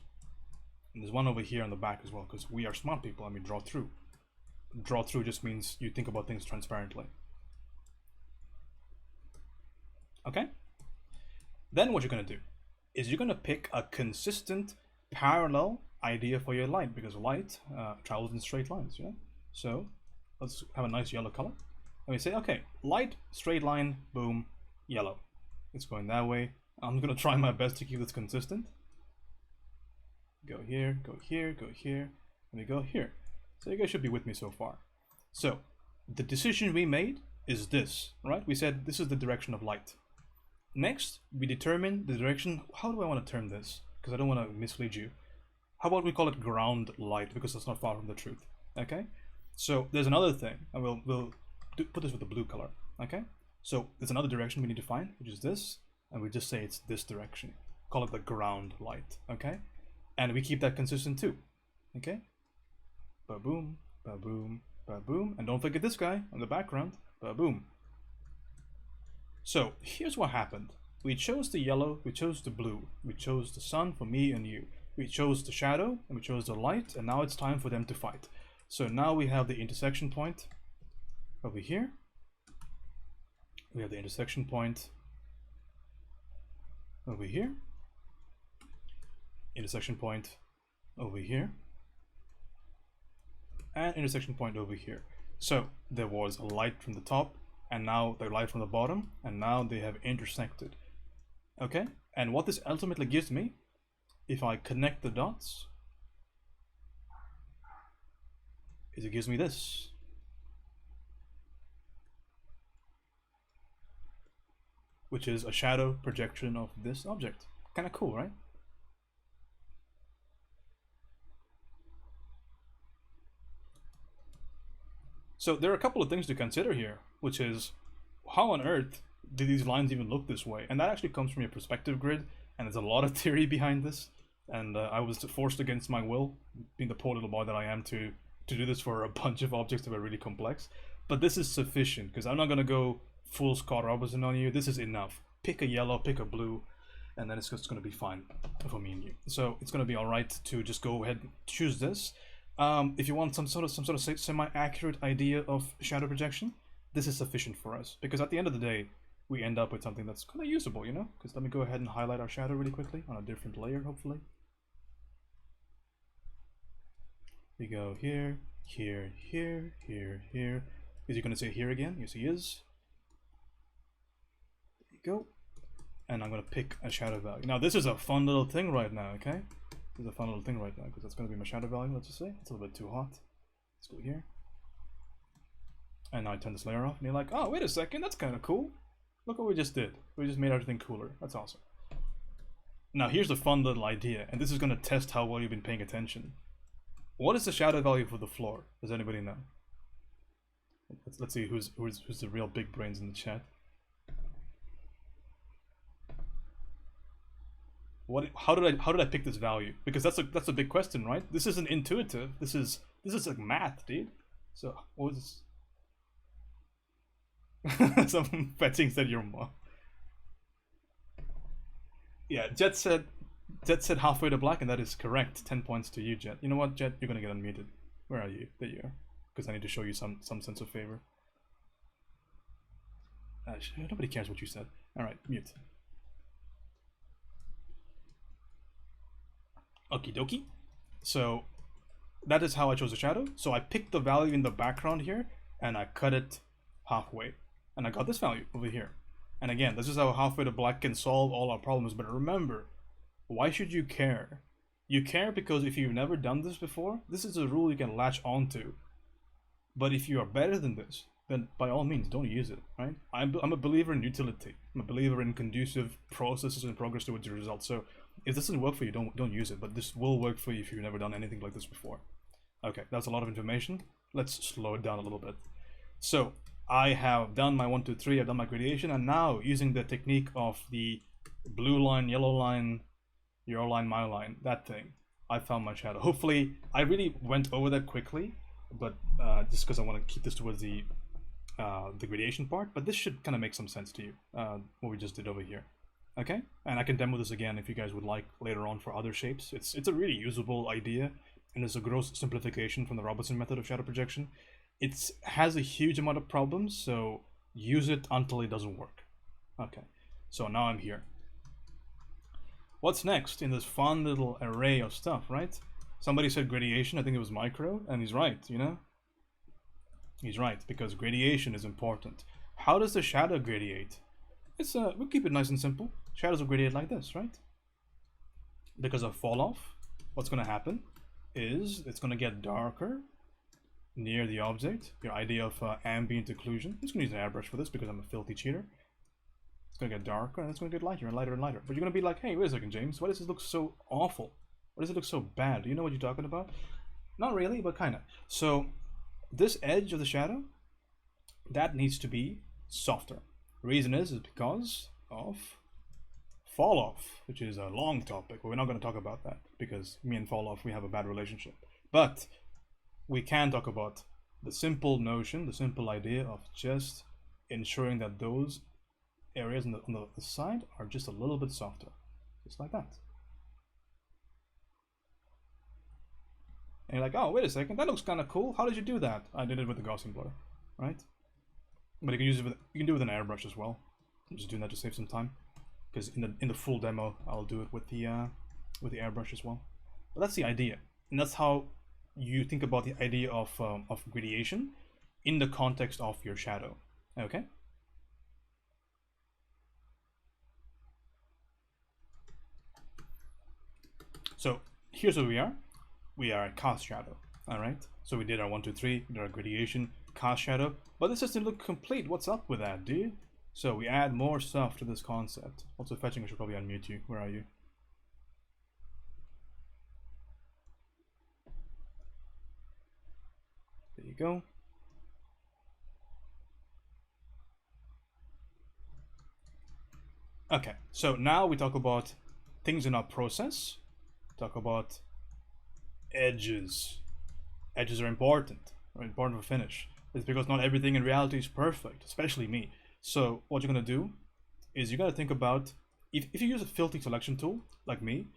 And there's one over here on the back as well, because we are smart people and we draw through. Draw through just means you think about things transparently. Okay? Then what you're going to do is you're going to pick a consistent parallel idea for your light, because light travels in straight lines, you know? So let's have a nice yellow color. And we say, okay, light, straight line, boom, yellow. It's going that way. I'm going to try my best to keep this consistent. Go here, go here, go here, and we go here. So you guys should be with me so far. So the decision we made is this, right? We said this is the direction of light. Next, we determine the direction. How do I want to term this? Because I don't want to mislead you. How about we call it ground light, because that's not far from the truth. Okay? So there's another thing, and we'll put this with the blue color. Okay? So there's another direction we need to find, which is this, and we just say it's this direction. Call it the ground light. Okay? And we keep that consistent too. Okay? Ba-boom, ba-boom, ba-boom. And don't forget this guy on the background. Ba-boom. So here's what happened. We chose the yellow, we chose the blue, we chose the sun for me and you. We chose the shadow, and we chose the light, and now it's time for them to fight. So now we have the intersection point over here. We have the intersection point over here. Intersection point over here. And intersection point over here. So there was a light from the top, and now the light from the bottom, and now they have intersected. Okay? And what this ultimately gives me, if I connect the dots, is it gives me this. Which is a shadow projection of this object. Kind of cool, right? So there are a couple of things to consider here, which is how on earth do these lines even look this way? And that actually comes from your perspective grid, and there's a lot of theory behind this. And I was forced against my will, being the poor little boy that I am, to do this for a bunch of objects that were really complex. But this is sufficient, because I'm not going to go full Scott Robertson on you. This is enough. Pick a yellow, pick a blue, and then it's just going to be fine for me and you. So it's going to be all right to just go ahead and choose this. If you want some sort of semi-accurate idea of shadow projection, this is sufficient for us, because at the end of the day, we end up with something that's kind of usable, you know? Because let me go ahead and highlight our shadow really quickly on a different layer, hopefully. We go here, here, here, here, here. Is he going to say here again? Yes, he is. There you go. And I'm going to pick a shadow value. Now, this is a fun little thing right now, okay? This is a fun little thing right now, because that's going to be my shadow value, let's just say. It's a little bit too hot. Let's go here. And now I turn this layer off, and you're like, oh, wait a second, that's kind of cool. Look what we just did. We just made everything cooler. That's awesome. Now, here's the fun little idea, and this is going to test how well you've been paying attention. What is the shadow value for the floor? Does anybody know? Let's see who's the real big brains in the chat. How did I pick this value? Because that's a big question, right? This isn't intuitive. This is like math, dude. So what was this? Some fetching said your mom. Yeah, Jet said Jet said halfway to black, and that is correct. 10 points to you, Jet. You know what, Jet? You're gonna get unmuted. Where are you? There you are. Because I need to show you some sense of favor. Nobody cares what you said. Alright, mute. Okie dokie. So that is how I chose the shadow. So I picked the value in the background here and I cut it halfway. And I got this value over here. And again, this is how halfway to black can solve all our problems. But remember, why should you care? You care because if you've never done this before, this is a rule you can latch onto. But if you are better than this, then by all means, don't use it, right? I'm a believer in utility. I'm a believer in conducive processes and progress towards your results. So if this doesn't work for you, don't use it. But this will work for you if you've never done anything like this before. Okay, that's a lot of information. Let's slow it down a little bit. So I have done my 1, 2, 3. I've done my gradation, and now using the technique of the blue line, yellow line, your line, my line, that thing, I found my shadow. Hopefully, I really went over that quickly, but just because I want to keep this towards the gradation part. But this should kind of make some sense to you, what we just did over here. Okay, and I can demo this again if you guys would like later on for other shapes. It's a really usable idea, and it's a gross simplification from the Robertson method of shadow projection. It has a huge amount of problems, so use it until it doesn't work. Okay, so now I'm here. What's next in this fun little array of stuff, right? Somebody said gradation, I think it was Micro, and he's right, you know? He's right, because gradation is important. How does the shadow gradiate? We'll keep it nice and simple. Shadows will gradiate like this, right? Because of fall off, what's gonna happen is it's gonna get darker near the object. Your idea of ambient occlusion. I'm just gonna use an airbrush for this because I'm a filthy cheater. It's gonna get darker and it's gonna get lighter and lighter and lighter. But you're gonna be like, hey, wait a second, James, why does this look so awful? Why does it look so bad? Do you know what you're talking about? Not really, but kinda. So this edge of the shadow, that needs to be softer. The reason is because of fall off, which is a long topic, but we're not going to talk about that because me and fall off, we have a bad relationship. But we can talk about the simple notion, the simple idea of just ensuring that those areas on the side are just a little bit softer, just like that. And you're like, oh, wait a second, that looks kind of cool. How did you do that? I did it with the Gaussian blur, right? But you can use it with, you can do it with an airbrush as well. I'm just doing that to save some time, because in the full demo I'll do it with the airbrush as well. But that's the idea, and that's how you think about the idea of gradation in the context of your shadow. Okay. So here's where we are. We are at cast shadow. All right. So we did our 1, 2, 3. We did our gradation, cast shadow. But this doesn't look complete. What's up with that, dude? So we add more stuff to this concept. Also, fetching, I should probably unmute you. Where are you? There you go. Okay, so now we talk about things in our process. Talk about edges. Edges are important for finish. It's because not everything in reality is perfect, especially me. So what you're gonna do is you gotta think about, if you use a filtering selection tool like me,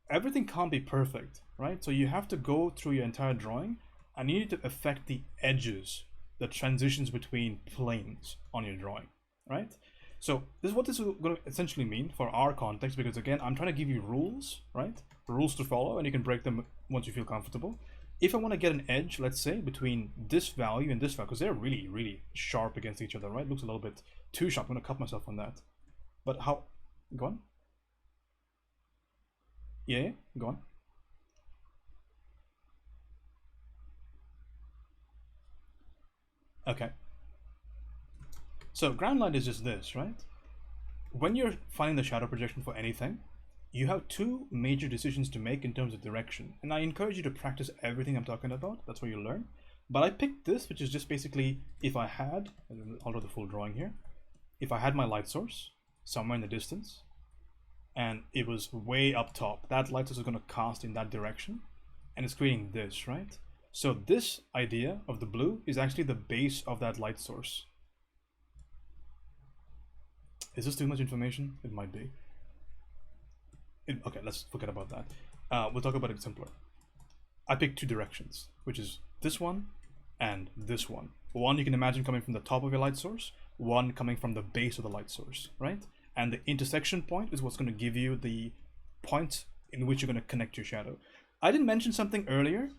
everything can't be perfect, right? So you have to go through your entire drawing and you need to affect the edges, the transitions between planes on your drawing, right? So this is what this is going to essentially mean for our context, because again, I'm trying to give you rules, right? Rules to follow, and you can break them once you feel comfortable. If I want to get an edge, let's say, between this value and this value, because they're really, really sharp against each other, right? Looks a little bit too sharp. I'm going to cut myself on that. But how? Go on. Yeah, go on. Okay. So ground line is just this, right? When you're finding the shadow projection for anything, you have two major decisions to make in terms of direction. And I encourage you to practice everything I'm talking about. That's where you learn. But I picked this, which is just basically, if I had, I'll do the full drawing here. If I had my light source somewhere in the distance, and it was way up top, that light source is going to cast in that direction, and it's creating this, right? So this idea of the blue is actually the base of that light source. Is this too much information? It might be. Okay, let's forget about that. We'll talk about it simpler. I picked two directions, which is this one and this one. One you can imagine coming from the top of your light source, one coming from the base of the light source, right? And the intersection point is what's going to give you the point in which you're going to connect your shadow. I didn't mention something earlier,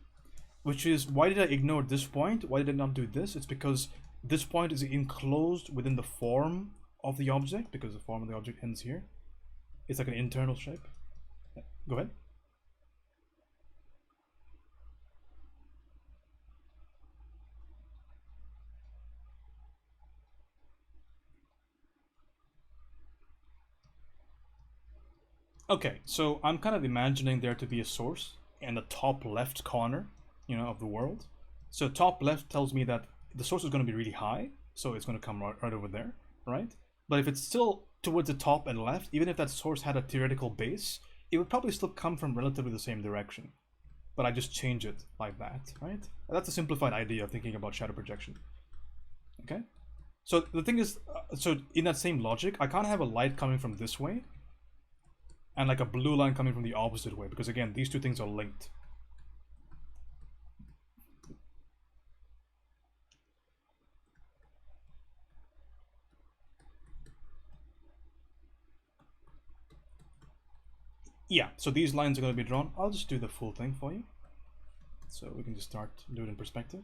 which is why did I ignore this point? Why did I not do this? It's because this point is enclosed within the form of the object, because the form of the object ends here. It's like an internal shape. Go ahead. Okay, so I'm kind of imagining there to be a source in the top left corner, of the world. So top left tells me that the source is going to be really high, so it's going to come right over there, right? But if it's still towards the top and left, even if that source had a theoretical base, it would probably still come from relatively the same direction. But I just change it like that, right? That's a simplified idea of thinking about shadow projection. Okay? So the thing is, so in that same logic, I can't have a light coming from this way and like a blue line coming from the opposite way, because again, these two things are linked. Yeah, so these lines are going to be drawn. I'll just do the full thing for you. So we can just start do it in perspective.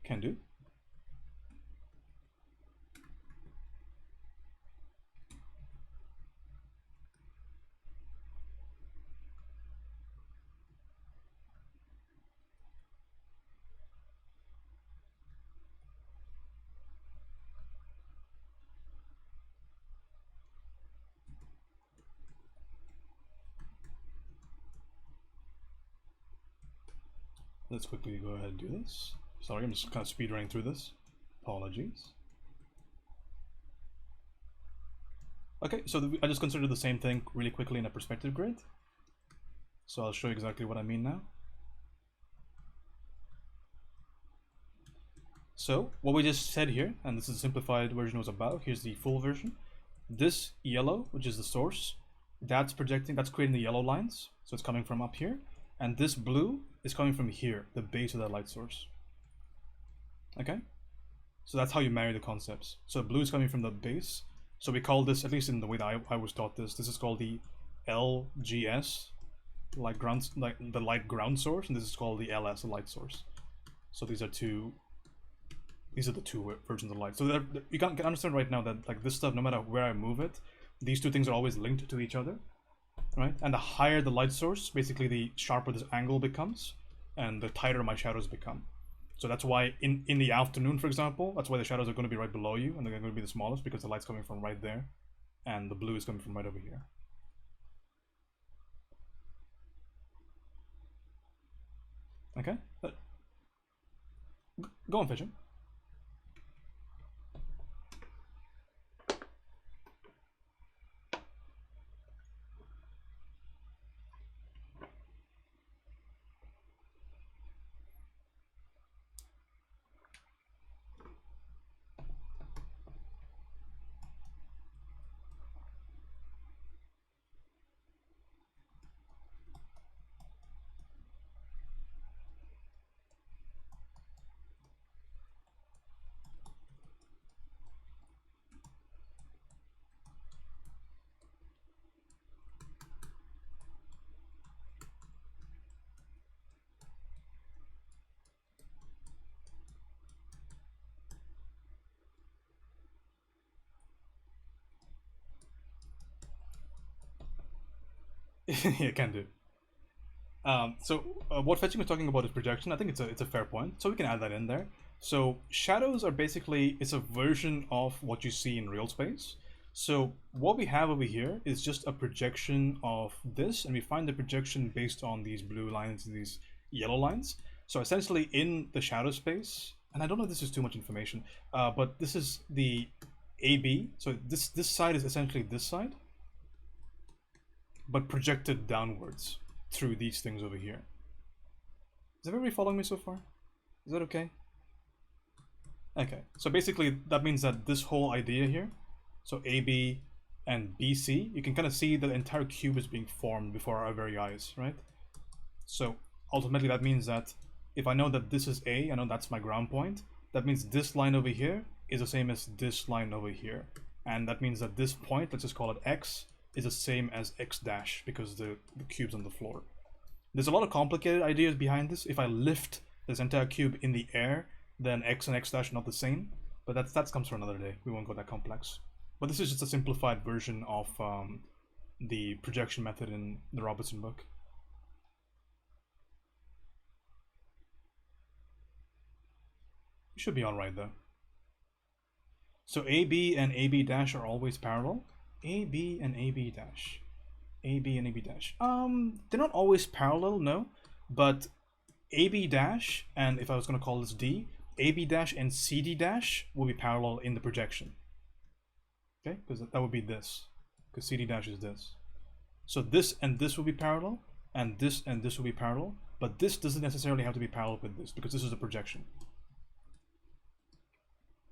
Can do. Let's quickly go ahead and do this. Sorry, I'm just kind of speed running through this. Apologies. Okay, so I just considered the same thing really quickly in a perspective grid. So I'll show you exactly what I mean now. So what we just said here, and this is a simplified version was above, here's the full version. This yellow, which is the source, that's creating the yellow lines. So it's coming from up here. And this blue is coming from here, the base of that light source. Okay? So that's how you marry the concepts. So blue is coming from the base. So we call this, at least in the way that I was taught this is called the LGS, like the light ground source, and this is called the LS, the light source. So these are the two versions of light. So you can understand right now that like this stuff, no matter where I move it, these two things are always linked to each other, right? And the higher the light source, basically the sharper this angle becomes, and the tighter my shadows become. So that's why in the afternoon, for example, that's why the shadows are going to be right below you, and they're going to be the smallest because the light's coming from right there, and the blue is coming from right over here. Okay? Go on, fishing. Yeah, can do. What fetching was talking about is projection. I think it's a fair point, so we can add that in there. So shadows are basically it's a version of what you see in real space. So what we have over here is just a projection of this, and we find the projection based on these blue lines and these yellow lines. So essentially in the shadow space, and I don't know if this is too much information, but this is the AB. So this side is essentially this side, but projected downwards through these things over here. Is everybody following me so far? Is that okay? Okay, so basically that means that this whole idea here, so AB and BC, you can kind of see that the entire cube is being formed before our very eyes, right? So ultimately that means that if I know that this is A, I know that's my ground point, that means this line over here is the same as this line over here. And that means that this point, let's just call it X, is the same as X dash because the cube's on the floor. There's a lot of complicated ideas behind this. If I lift this entire cube in the air, then X and X dash are not the same. But that comes for another day. We won't go that complex. But this is just a simplified version of the projection method in the Robertson book. You should be alright though. So AB and AB dash are always parallel. AB and AB dash. AB and AB dash. They're not always parallel, no. But AB dash, and if I was going to call this D, AB dash and CD dash will be parallel in the projection. Okay, because that would be this. Because CD dash is this. So this and this will be parallel, and this will be parallel. But this doesn't necessarily have to be parallel with this, because this is a projection.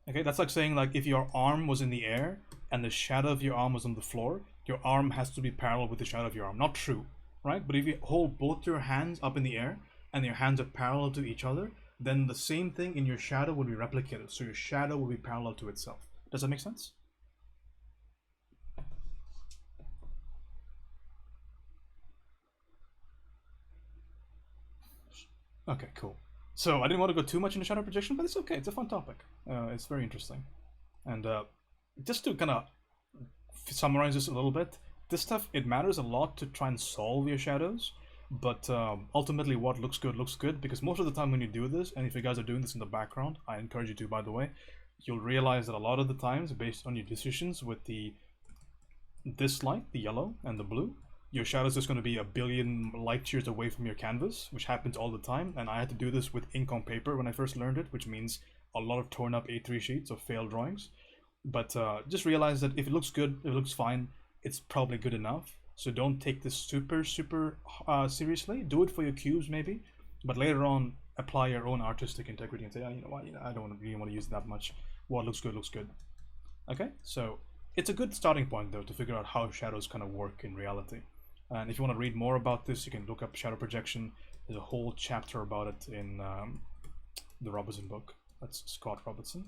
Okay, that's like saying like if your arm was in the air and the shadow of your arm was on the floor, your arm has to be parallel with the shadow of your arm. Not true, right? But if you hold both your hands up in the air and your hands are parallel to each other, then the same thing in your shadow will be replicated. So your shadow will be parallel to itself. Does that make sense? Okay, cool. So I didn't want to go too much into shadow projection, but it's okay. It's a fun topic. It's very interesting. And just to kind of summarize this a little bit, this stuff, it matters a lot to try and solve your shadows, but ultimately what looks good, because most of the time when you do this, and if you guys are doing this in the background, I encourage you to, by the way, you'll realize that a lot of the times, based on your decisions with this light, the yellow and the blue, your shadow is just going to be a billion light years away from your canvas, which happens all the time. And I had to do this with ink on paper when I first learned it, which means a lot of torn up A3 sheets of failed drawings. But just realize that if it looks good, if it looks fine, it's probably good enough. So don't take this super seriously. Do it for your cubes maybe, but later on apply your own artistic integrity and say, oh, you know what, I don't really want to use that much. What looks good looks good. Okay, so it's a good starting point though to figure out how shadows kind of work in reality. And if you want to read more about this, you can look up shadow projection. There's a whole chapter about it in the Robertson book. That's Scott Robertson.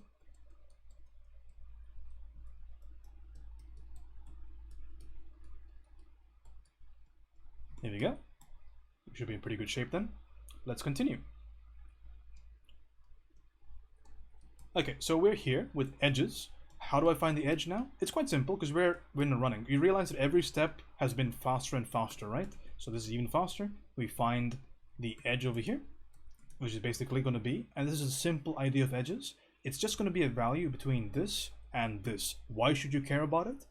Here we go. We should be in pretty good shape then. Let's continue. Okay, so we're here with edges. How do I find the edge now? It's quite simple because we're running. You realize that every step has been faster and faster, right? So this is even faster. We find the edge over here, which is basically going to be, and this is a simple idea of edges. It's just going to be a value between this and this. Why should you care about it?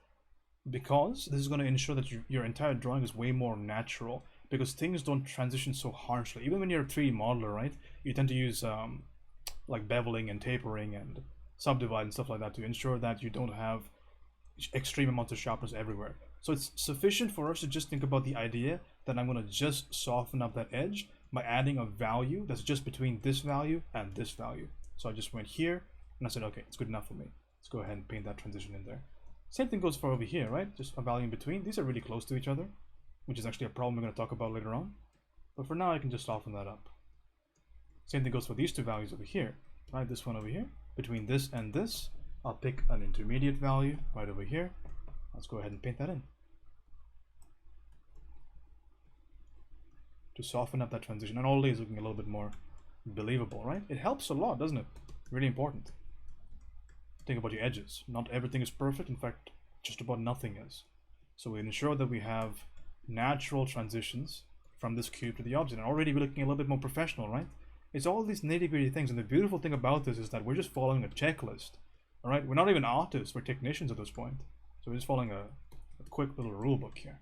Because this is going to ensure that your entire drawing is way more natural, because things don't transition so harshly. Even when you're a 3D modeler, right? You tend to use like beveling and tapering and subdivide and stuff like that to ensure that you don't have extreme amounts of sharpness everywhere. So it's sufficient for us to just think about the idea that I'm going to just soften up that edge by adding a value that's just between this value and this value. So I just went here and I said, okay, it's good enough for me. Let's go ahead and paint that transition in there. Same thing goes for over here, right? Just a value in between. These are really close to each other, which is actually a problem we're going to talk about later on. But for now, I can just soften that up. Same thing goes for these two values over here, right? This one over here. Between this and this, I'll pick an intermediate value right over here. Let's go ahead and paint that in. To soften up that transition. And all is looking a little bit more believable, right? It helps a lot, doesn't it? Really important. Think about your edges. Not everything is perfect. In fact, just about nothing is. So we ensure that we have natural transitions from this cube to the object. And already we're looking a little bit more professional, right? It's all these nitty-gritty things, and the beautiful thing about this is that we're just following a checklist. All right, we're not even artists; we're technicians at this point. So we're just following a quick little rule book here.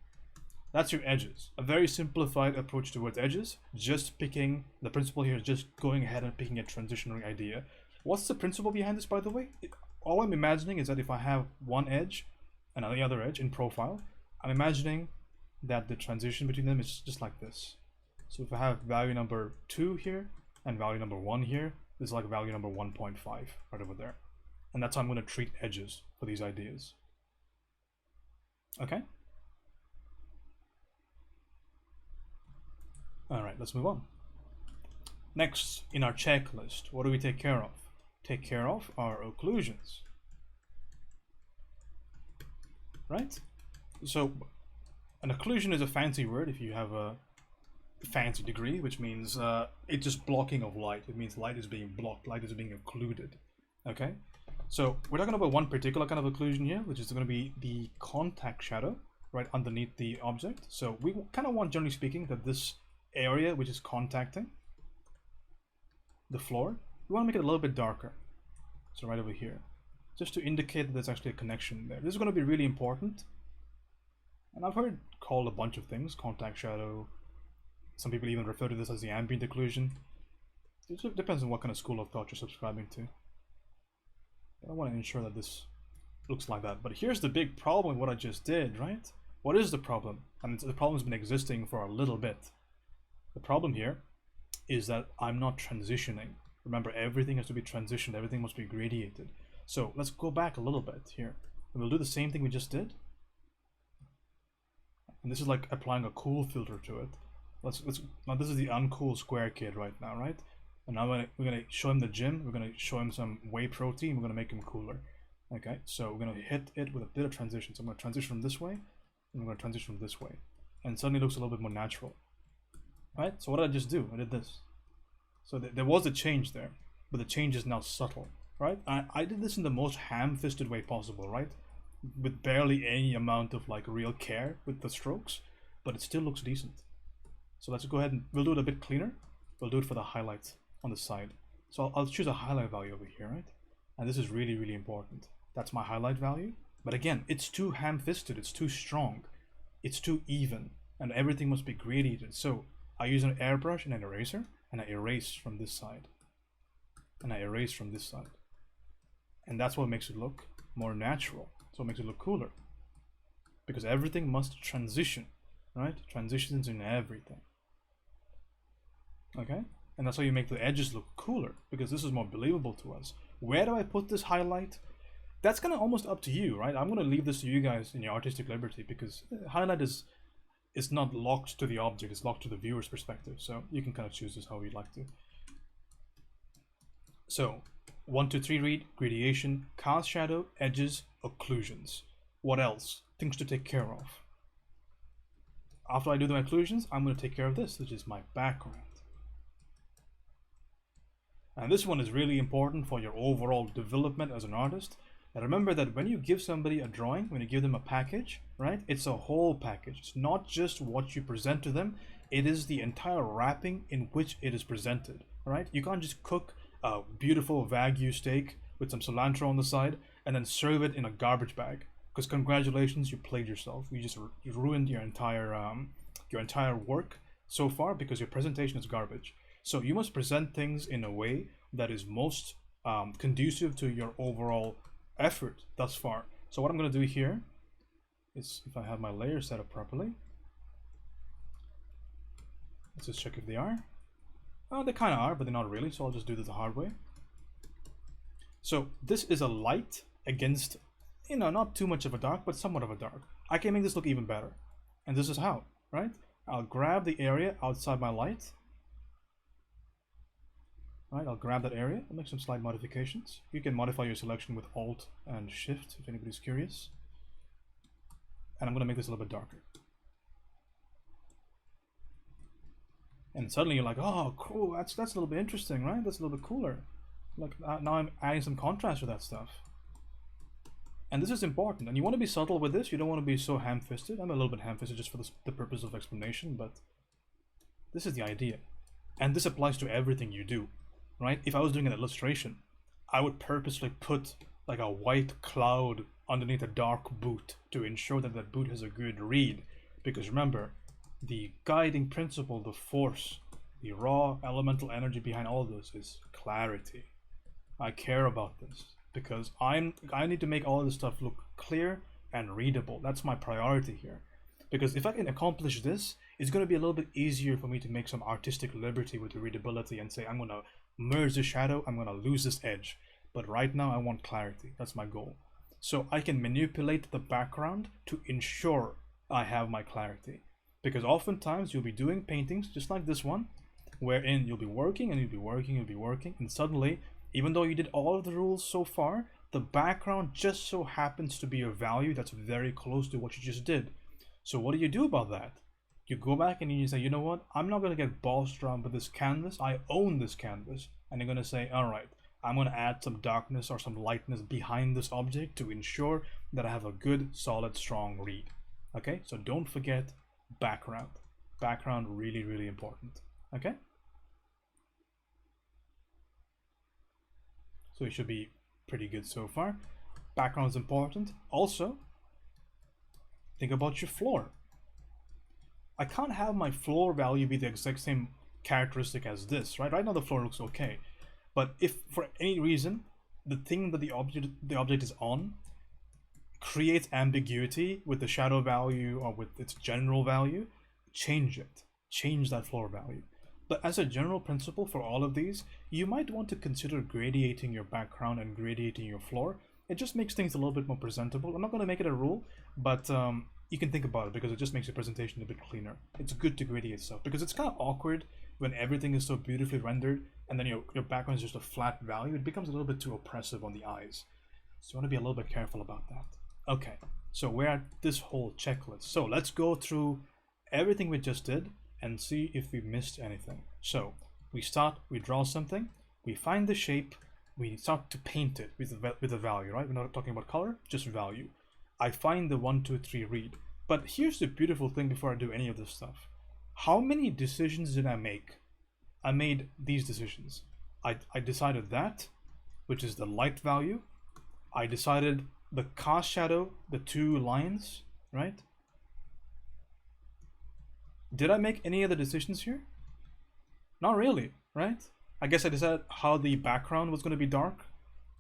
That's your edges. A very simplified approach towards edges. Just picking the principle here is just going ahead and picking a transitionary idea. What's the principle behind this, by the way? All I'm imagining is that if I have one edge and the other edge in profile, I'm imagining that the transition between them is just like this. So if I have value number 2 here and value number 1 here, This is like value number 1.5 right over there. And that's how I'm going to treat edges for these ideas. Okay? Alright, let's move on. Next, in our checklist, what do we take care of? Take care of our occlusions. Right? So, an occlusion is a fancy word if you have a fancy degree, which means it's just blocking of light. It means light is being blocked, light is being occluded. Okay? So, we're talking about one particular kind of occlusion here, which is going to be the contact shadow right underneath the object. So, we kind of want, generally speaking, that this area which is contacting the floor, we want to make it a little bit darker. So, right over here, just to indicate that there's actually a connection there. This is going to be really important. And I've heard called a bunch of things, contact shadow. Some people even refer to this as the ambient occlusion. It depends on what kind of school of thought you're subscribing to. I want to ensure that this looks like that. But here's the big problem with what I just did, right? What is the problem? And the problem's been existing for a little bit. The problem here is that I'm not transitioning. Remember, everything has to be transitioned, everything must be gradiated. So let's go back a little bit here. And we'll do the same thing we just did. And this is like applying a cool filter to it. Now this is the uncool square kid right now, right? And now we're gonna show him the gym. We're gonna show him some whey protein. We're gonna make him cooler. Okay, so we're gonna hit it with a bit of transition. So I'm gonna transition from this way, and I'm gonna transition from this way, and suddenly it looks a little bit more natural. Right? So what did I just do? I did this. So there was a change there, but the change is now subtle. Right? I did this in the most ham-fisted way possible. Right? With barely any amount of like real care with the strokes, but it still looks decent. So let's go ahead and we'll do it a bit cleaner. We'll do it for the highlights on the side. So I'll choose a highlight value over here, right? And this is really, really important. That's my highlight value. But again, it's too ham-fisted, it's too strong, it's too even, and everything must be gradiated. So I use an airbrush and an eraser, and I erase from this side. And I erase from this side. And that's what makes it look more natural. So it makes it look cooler. Because everything must transition, right? Transitions in everything. Okay? And that's how you make the edges look cooler, because this is more believable to us. Where do I put this highlight? That's kind of almost up to you, right? I'm going to leave this to you guys in your artistic liberty, because highlight is not locked to the object, it's locked to the viewer's perspective. So you can kind of choose this how you'd like to. So 1, 2, 3 read, gradation, cast shadow, edges, occlusions. What else? Things to take care of. After I do the occlusions, I'm going to take care of this, which is my background. And this one is really important for your overall development as an artist. And remember that when you give somebody a drawing, when you give them a package, right, it's a whole package. It's not just what you present to them, it is the entire wrapping in which it is presented, right? You can't just cook a beautiful Wagyu steak with some cilantro on the side and then serve it in a garbage bag. Because congratulations, you played yourself. You ruined your entire work so far because your presentation is garbage. So you must present things in a way that is most conducive to your overall effort thus far. So what I'm going to do here is, if I have my layers set up properly, let's just check if they are. Oh, they kind of are, but they're not really, so I'll just do this the hard way. So this is a light against, you know, not too much of a dark, but somewhat of a dark. I can make this look even better. And this is how, right? I'll grab the area outside my light. Right, I'll grab that area and make some slight modifications. You can modify your selection with Alt and Shift if anybody's curious. And I'm going to make this a little bit darker. And suddenly you're like, oh, cool, that's a little bit interesting, right? That's a little bit cooler. Like now I'm adding some contrast to that stuff. And this is important. And you want to be subtle with this. You don't want to be so ham-fisted. I'm a little bit ham-fisted just for the purpose of explanation, but this is the idea. And this applies to everything you do. Right? If I was doing an illustration, I would purposely put like a white cloud underneath a dark boot to ensure that that boot has a good read. Because remember, the guiding principle, the force, the raw elemental energy behind all of this is clarity. I care about this because I need to make all of this stuff look clear and readable. That's my priority here. Because if I can accomplish this, it's going to be a little bit easier for me to make some artistic liberty with the readability and say, I'm going to merge the shadow, I'm gonna lose this edge. But right now I want clarity. That's my goal. So I can manipulate the background to ensure I have my clarity. Because oftentimes you'll be doing paintings just like this one, wherein you'll be working and you'll be working, you'll be working, and suddenly, even though you did all of the rules so far, the background just so happens to be a value that's very close to what you just did. So what do you do about that? You go back and you say, you know what, I'm not going to get bossed around with this canvas. I own this canvas. And you're going to say, all right, I'm going to add some darkness or some lightness behind this object to ensure that I have a good, solid, strong read. Okay, so don't forget background. Background, really, really important. Okay? So it should be pretty good so far. Background is important. Also, think about your floor. I can't have my floor value be the exact same characteristic as this, right? Right now the floor looks okay. But if for any reason the thing that the object is on creates ambiguity with the shadow value or with its general value, change it. Change that floor value. But as a general principle for all of these, you might want to consider gradiating your background and gradiating your floor. It just makes things a little bit more presentable. I'm not going to make it a rule, but you can think about it because it just makes your presentation a bit cleaner. It's good to gradiate stuff because it's kind of awkward when everything is so beautifully rendered and then your background is just a flat value. It becomes a little bit too oppressive on the eyes. So you want to be a little bit careful about that. Okay, so we're at this whole checklist. So let's go through everything we just did and see if we missed anything. So we draw something, we find the shape, we start to paint it with a value, right? We're not talking about color, just value. I find the 1, 2, 3 read. But here's the beautiful thing before I do any of this stuff. How many decisions did I make? I made these decisions. I decided that, which is the light value. I decided the cast shadow, the 2 lines, right? Did I make any other decisions here? Not really, right? I guess I decided how the background was going to be dark,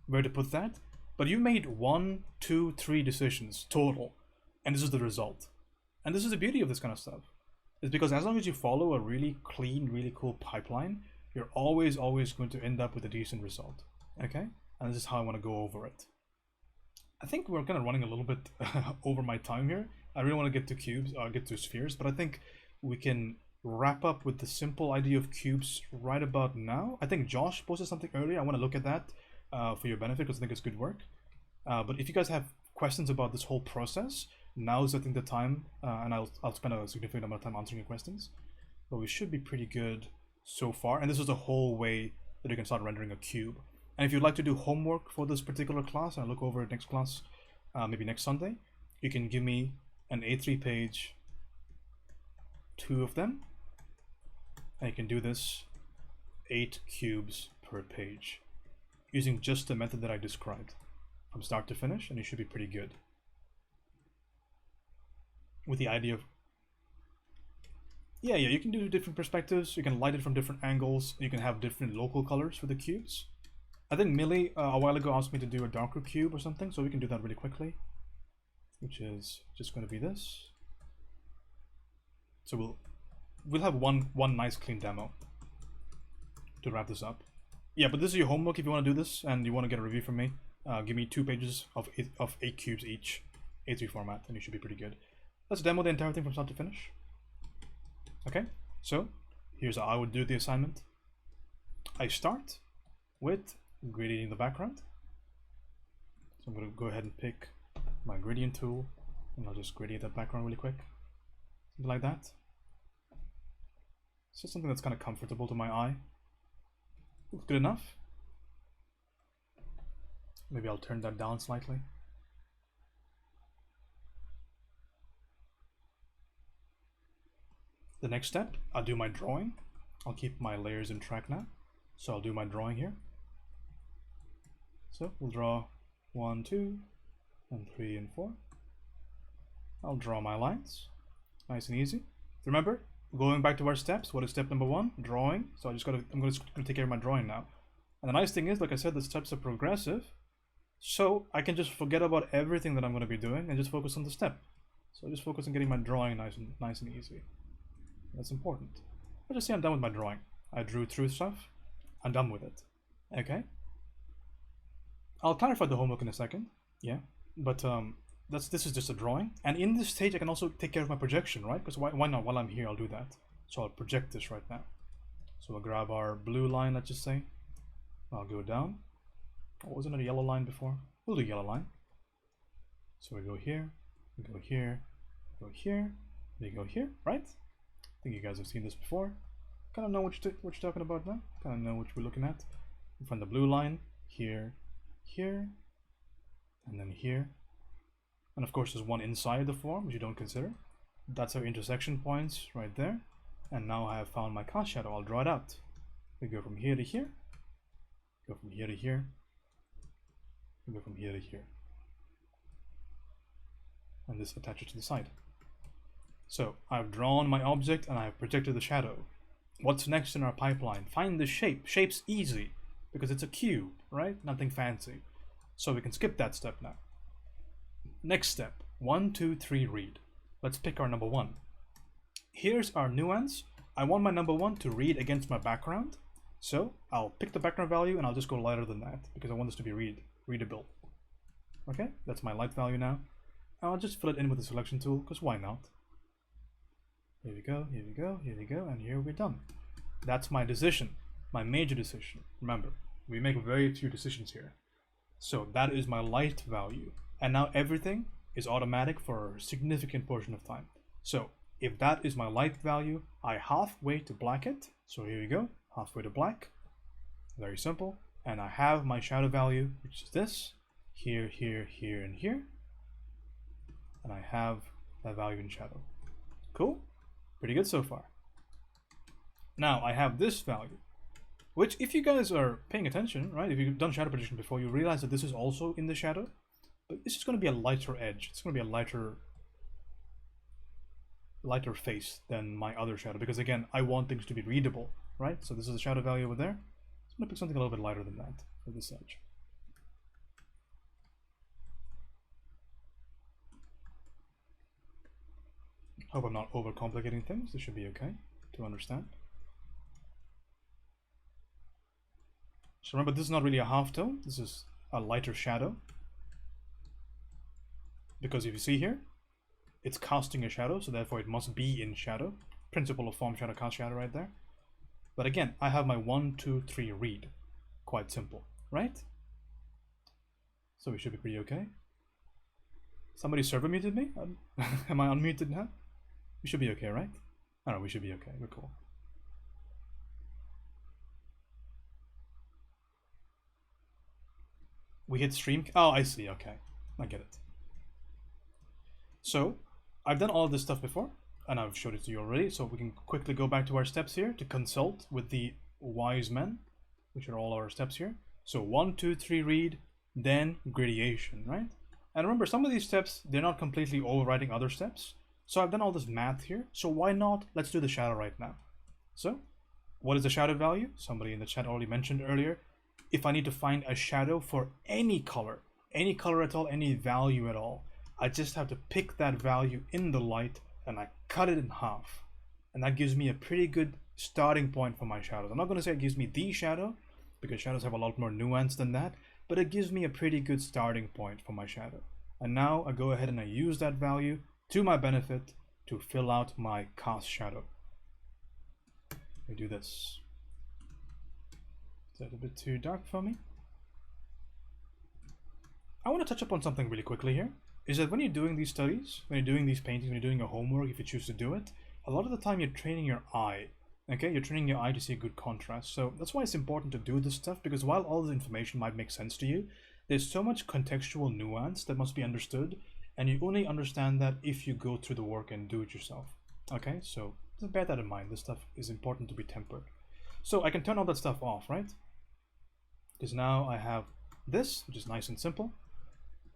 where to put that. But you made 1, 2, 3 decisions total, and this is the result. And this is the beauty of this kind of stuff. It's because as long as you follow a really clean, really cool pipeline, you're always going to end up with a decent result. Okay? And this is how I want to go over it. I think we're kind of running a little bit over my time here. I really want to get to cubes, get to spheres, but I think we can wrap up with the simple idea of cubes right about now. I think Josh posted something earlier. I want to look at that for your benefit because I think it's good work. But if you guys have questions about this whole process, now's I think the time, and I'll spend a significant amount of time answering your questions. But we should be pretty good so far. And this is the whole way that you can start rendering a cube. And if you'd like to do homework for this particular class, and I'll look over it next class, maybe next Sunday, you can give me an A3 page, 2 of them, and you can do this 8 cubes per page using just the method that I described from start to finish, and you should be pretty good. With the idea of, yeah, you can do different perspectives, you can light it from different angles, you can have different local colors for the cubes. I think Millie a while ago asked me to do a darker cube or something, so we can do that really quickly, which is just going to be this. So we'll have one nice clean demo to wrap this up. Yeah, but this is your homework if you want to do this and you want to get a review from me. Give me 2 pages of 8 cubes each, A3 format, and you should be pretty good. Let's demo the entire thing from start to finish. Okay, so here's how I would do the assignment. I start with gradiating the background. So I'm going to go ahead and pick my gradient tool, and I'll just gradient that background really quick. Something like that. So something that's kind of comfortable to my eye. Good enough. Maybe I'll turn that down slightly. The next step, I'll do my drawing. I'll keep my layers in track now. So I'll do my drawing here. So we'll draw 1, 2, and 3, and 4. I'll draw my lines. Nice and easy. Remember, going back to our steps, what is step number 1? Drawing. So I'm going to take care of my drawing now. And the nice thing is, like I said, the steps are progressive. So I can just forget about everything that I'm going to be doing and just focus on the step. So I just focus on getting my drawing nice and easy. That's important. Let's just say I'm done with my drawing. I drew through stuff. I'm done with it. Okay. I'll clarify the homework in a second. Yeah, but this is just a drawing, and in this stage I can also take care of my projection, right? Because why not? While I'm here, I'll do that. So I'll project this right now. So we'll grab our blue line, let's just say. I'll go down. Oh, wasn't it a yellow line before? We'll do yellow line. So we go here, we go here, go here, we go here, right? I think you guys have seen this before. Kind of know what you're talking about now. Kind of know what we're looking at. From the blue line, here, here, and then here. And of course there's one inside the form which you don't consider. That's our intersection points right there. And now I have found my cast shadow. I'll draw it out. We go from here to here, go from here to here, we go from here to here. And this attaches to the side. So I've drawn my object and I've projected the shadow. What's next in our pipeline? Find the shape. Shape's easy because it's a cube, right? Nothing fancy. So we can skip that step now. Next step, 1, 2, 3, read. Let's pick our number 1. Here's our nuance. I want my number 1 to read against my background. So I'll pick the background value and I'll just go lighter than that because I want this to be readable. Okay, that's my light value now. I'll just fill it in with the selection tool because why not? Here we go, here we go, here we go, and here we're done. That's my decision, my major decision. Remember, we make very few decisions here. So that is my light value. And now everything is automatic for a significant portion of time. So if that is my light value, I halfway to black it. So here we go, halfway to black. Very simple. And I have my shadow value, which is this. Here, here, here, and here. And I have that value in shadow. Cool? Pretty good so far. Now I have this value, which if you guys are paying attention, right, if you've done shadow projection before, you realize that this is also in the shadow, but it's just going to be a lighter edge. It's going to be a lighter face than my other shadow, because again, I want things to be readable, right? So this is the shadow value over there. I'm going to pick something a little bit lighter than that for this edge. Hope I'm not overcomplicating things. This should be okay to understand. So remember, this is not really a halftone. This is a lighter shadow. Because if you see here, it's casting a shadow, so therefore it must be in shadow. Principle of form shadow, cast shadow right there. But again, I have my 1, 2, 3 read. Quite simple, right? So we should be pretty okay. Somebody server muted me? Am I unmuted now? We should be okay, right? I don't know, we should be okay. We're cool. We hit stream. Oh, I see. Okay. I get it. So, I've done all of this stuff before, and I've showed it to you already. So we can quickly go back to our steps here to consult with the wise men, which are all our steps here. So 1, 2, 3 read, then gradation, right? And remember, some of these steps, they're not completely overriding other steps. So I've done all this math here, so why not? Let's do the shadow right now. So, what is the shadow value? Somebody in the chat already mentioned earlier. If I need to find a shadow for any color at all, any value at all, I just have to pick that value in the light and I cut it in half. And that gives me a pretty good starting point for my shadows. I'm not going to say it gives me the shadow, because shadows have a lot more nuance than that, but it gives me a pretty good starting point for my shadow. And now I go ahead and I use that value to my benefit to fill out my cast shadow. Let me do this. Is that a bit too dark for me? I want to touch upon something really quickly here. Is that when you're doing these studies, when you're doing these paintings, when you're doing your homework, if you choose to do it, a lot of the time you're training your eye. Okay, you're training your eye to see good contrast. So that's why it's important to do this stuff, because while all this information might make sense to you, there's so much contextual nuance that must be understood. And you only understand that if you go through the work and do it yourself. Okay, so just bear that in mind. This stuff is important to be tempered. So I can turn all that stuff off, right? Because now I have this, which is nice and simple.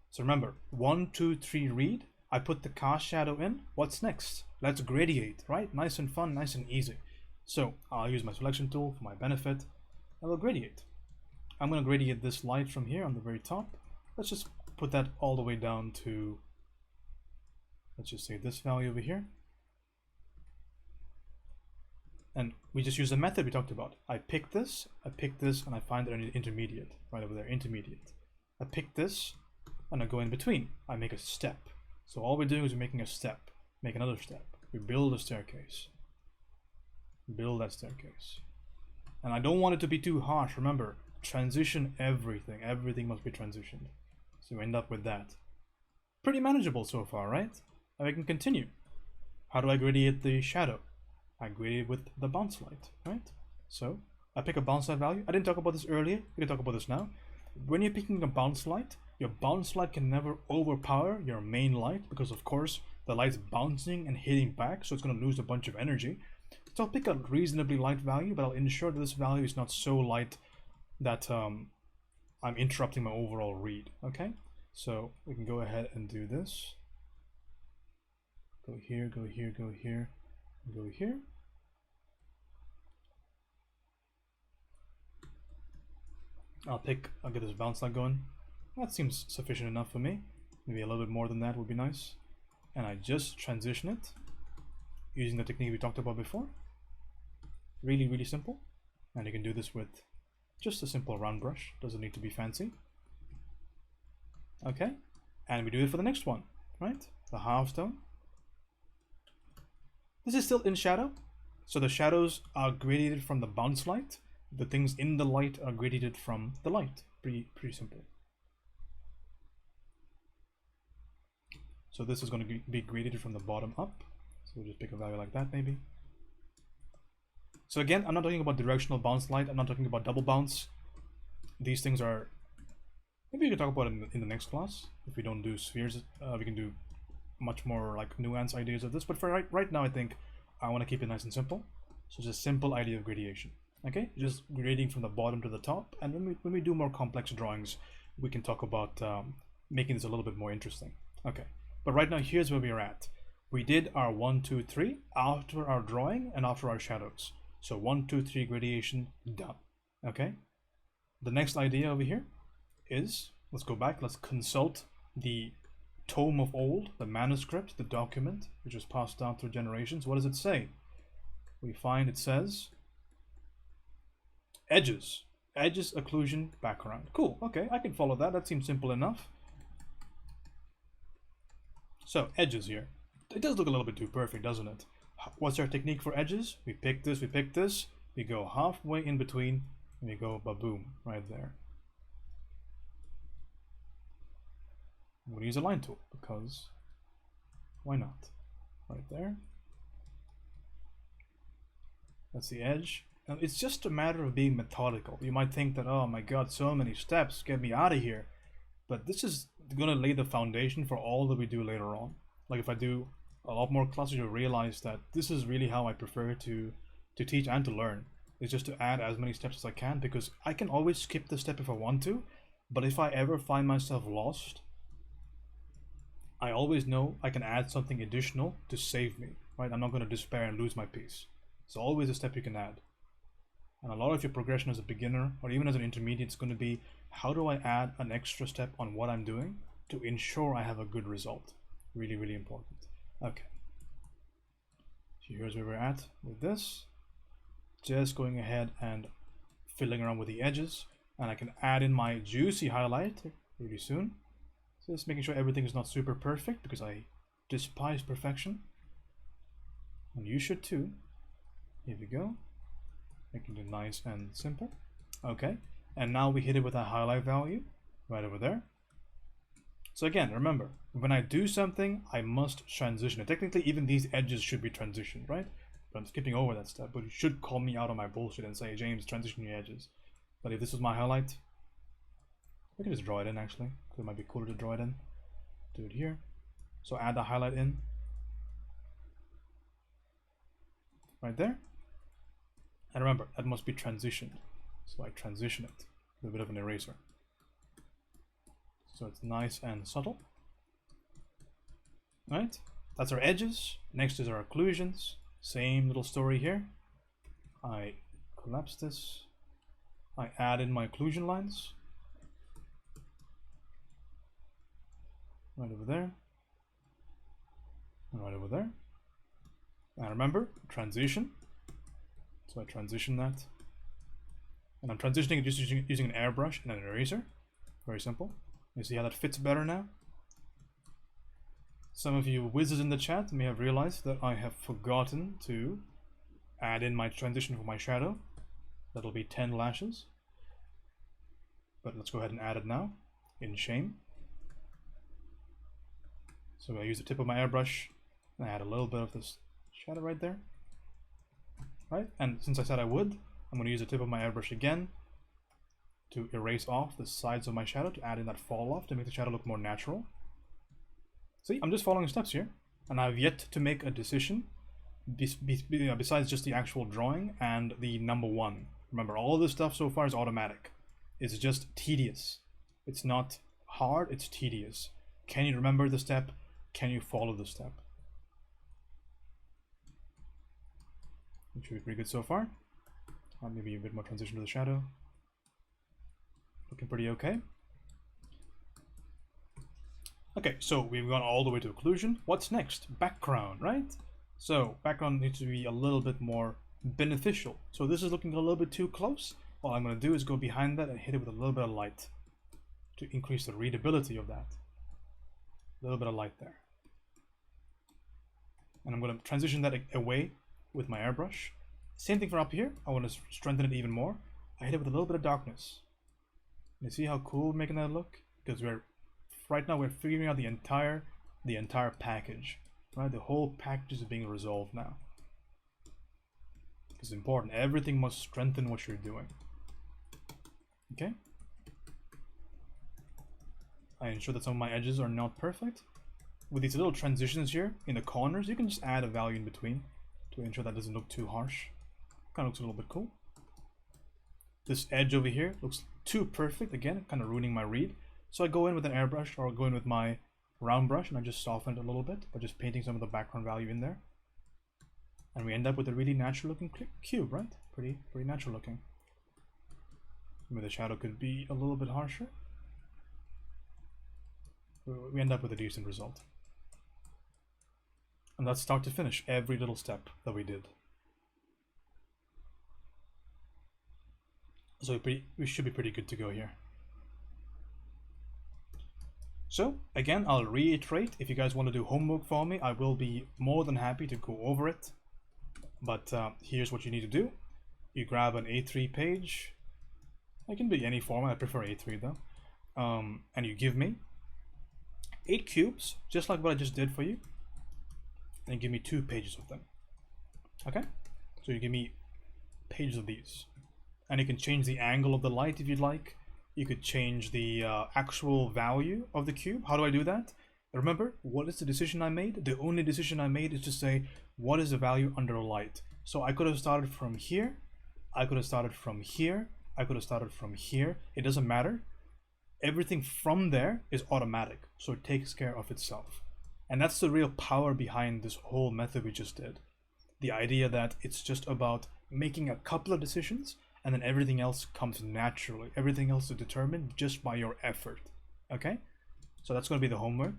So remember, 1, 2, 3 read. I put the cast shadow in. What's next? Let's gradiate, right? Nice and fun, nice and easy. So I'll use my selection tool for my benefit. I will gradiate. I'm going to gradiate this light from here on the very top. Let's just put that all the way down to, let's just say this value over here. And we just use the method we talked about. I pick this, and I find an intermediate. Right over there, intermediate. I pick this, and I go in between. I make a step. So all we're doing is we're making a step. Make another step. We build a staircase. Build that staircase. And I don't want it to be too harsh. Remember, transition everything. Everything must be transitioned. So we end up with that. Pretty manageable so far, right? And we can continue. How do I gradiate the shadow? I gradiate with the bounce light, right? So I pick a bounce light value. I didn't talk about this earlier. We can talk about this now. When you're picking a bounce light, your bounce light can never overpower your main light because, of course, the light's bouncing and hitting back, so it's going to lose a bunch of energy. So I'll pick a reasonably light value, but I'll ensure that this value is not so light that I'm interrupting my overall read, okay? So we can go ahead and do this. Go here, go here, go here, go here. I'll get this bounce light going. That seems sufficient enough for me. Maybe a little bit more than that would be nice. And I just transition it using the technique we talked about before. Really, really simple. And you can do this with just a simple round brush. Doesn't need to be fancy. Okay. And we do it for the next one, right? The half tone. This is still in shadow. So the shadows are gradiated from the bounce light. The things in the light are gradiated from the light. Pretty simple. So this is going to be gradiated from the bottom up. So we'll just pick a value like that maybe. So again, I'm not talking about directional bounce light. I'm not talking about double bounce. These things are, maybe we can talk about it in the next class. If we don't do spheres, we can do much more like nuanced ideas of this. But for right now, I think I want to keep it nice and simple. So it's a simple idea of gradation. Okay, just grading from the bottom to the top. And when we do more complex drawings, we can talk about making this a little bit more interesting. Okay, but right now here's where we are at. We did our 1, 2, 3 after our drawing and after our shadows. So 1, 2, 3 gradation done. Okay, the next idea over here is, let's go back, let's consult the tome of old, the manuscript, the document, which was passed down through generations. What does it say? We find it says edges, occlusion, background. Cool, okay, I can follow that. That seems simple enough. So edges here. It does look a little bit too perfect, doesn't it? What's our technique for edges? We pick this, we go halfway in between, and we go ba-boom, right there. I'm gonna use a line tool, because why not? Right there. That's the edge. And it's just a matter of being methodical. You might think that, oh my god, so many steps, get me out of here. But this is gonna lay the foundation for all that we do later on. Like if I do a lot more classes, you'll realize that this is really how I prefer to teach and to learn. It's just to add as many steps as I can, because I can always skip the step if I want to, but if I ever find myself lost, I always know I can add something additional to save me, right? I'm not going to despair and lose my piece. It's always a step you can add. And a lot of your progression as a beginner or even as an intermediate is going to be, how do I add an extra step on what I'm doing to ensure I have a good result? Really, really important. Okay. So here's where we're at with this. Just going ahead and fiddling around with the edges. And I can add in my juicy highlight really soon. So just making sure everything is not super perfect, because I despise perfection. And you should too. Here we go. Making it nice and simple. Okay, and now we hit it with a highlight value right over there. So again, remember, when I do something, I must transition it. Technically, even these edges should be transitioned, right? But I'm skipping over that step, but you should call me out on my bullshit and say, James, transition your edges. But if this was my highlight, we can just draw it in actually. It might be cooler to draw it in. Do it here. So add the highlight in. Right there. And remember, that must be transitioned. So I transition it with a bit of an eraser. So it's nice and subtle. Right? That's our edges. Next is our occlusions. Same little story here. I collapse this. I add in my occlusion lines. Right over there. And right over there. And remember, transition. So I transition that. And I'm transitioning it just using an airbrush and an eraser. Very simple. You see how that fits better now? Some of you wizards in the chat may have realized that I have forgotten to add in my transition for my shadow. That'll be 10 lashes. But let's go ahead and add it now, in shame. So I use the tip of my airbrush and I add a little bit of this shadow right there. Right? And since I said I would, I'm going to use the tip of my airbrush again to erase off the sides of my shadow to add in that fall off to make the shadow look more natural. See, I'm just following steps here, and I've yet to make a decision besides just the actual drawing and the number one. Remember, all of this stuff so far is automatic. It's just tedious. It's not hard, it's tedious. Can you remember the step? Can you follow the step? It should be pretty good so far. Maybe a bit more transition to the shadow. Looking pretty okay. Okay, so we've gone all the way to occlusion. What's next? Background, right? So background needs to be a little bit more beneficial. So this is looking a little bit too close. All I'm going to do is go behind that and hit it with a little bit of light to increase the readability of that. A little bit of light there. And I'm going to transition that away with my airbrush. Same thing for up here. I want to strengthen it even more. I hit it with a little bit of darkness. You see how cool we're making that look? Because right now we're figuring out the entire package. Right? The whole package is being resolved now. It's important. Everything must strengthen what you're doing. Okay? I ensure that some of my edges are not perfect. With these little transitions here in the corners, you can just add a value in between to ensure that doesn't look too harsh. Kind of looks a little bit cool. This edge over here looks too perfect, again, kind of ruining my read. So I go in with an airbrush or go in with my round brush and I just soften it a little bit by just painting some of the background value in there. And we end up with a really natural looking cube, right? Pretty natural looking. Maybe the shadow could be a little bit harsher. We end up with a decent result. And that's start to finish, every little step that we did. So we should be pretty good to go here. So again, I'll reiterate, if you guys want to do homework for me, I will be more than happy to go over it. But here's what you need to do. You grab an A3 page. It can be any format, I prefer A3 though. And you give me 8 cubes, just like what I just did for you. And give me 2 pages of them. Okay? So you give me pages of these. And you can change the angle of the light if you'd like. You could change the actual value of the cube. How do I do that? Remember, what is the decision I made? The only decision I made is to say, what is the value under light? So I could have started from here. I could have started from here. I could have started from here. It doesn't matter. Everything from there is automatic. So it takes care of itself. And that's the real power behind this whole method we just did. The idea that it's just about making a couple of decisions and then everything else comes naturally. Everything else is determined just by your effort. Okay? So that's going to be the homework.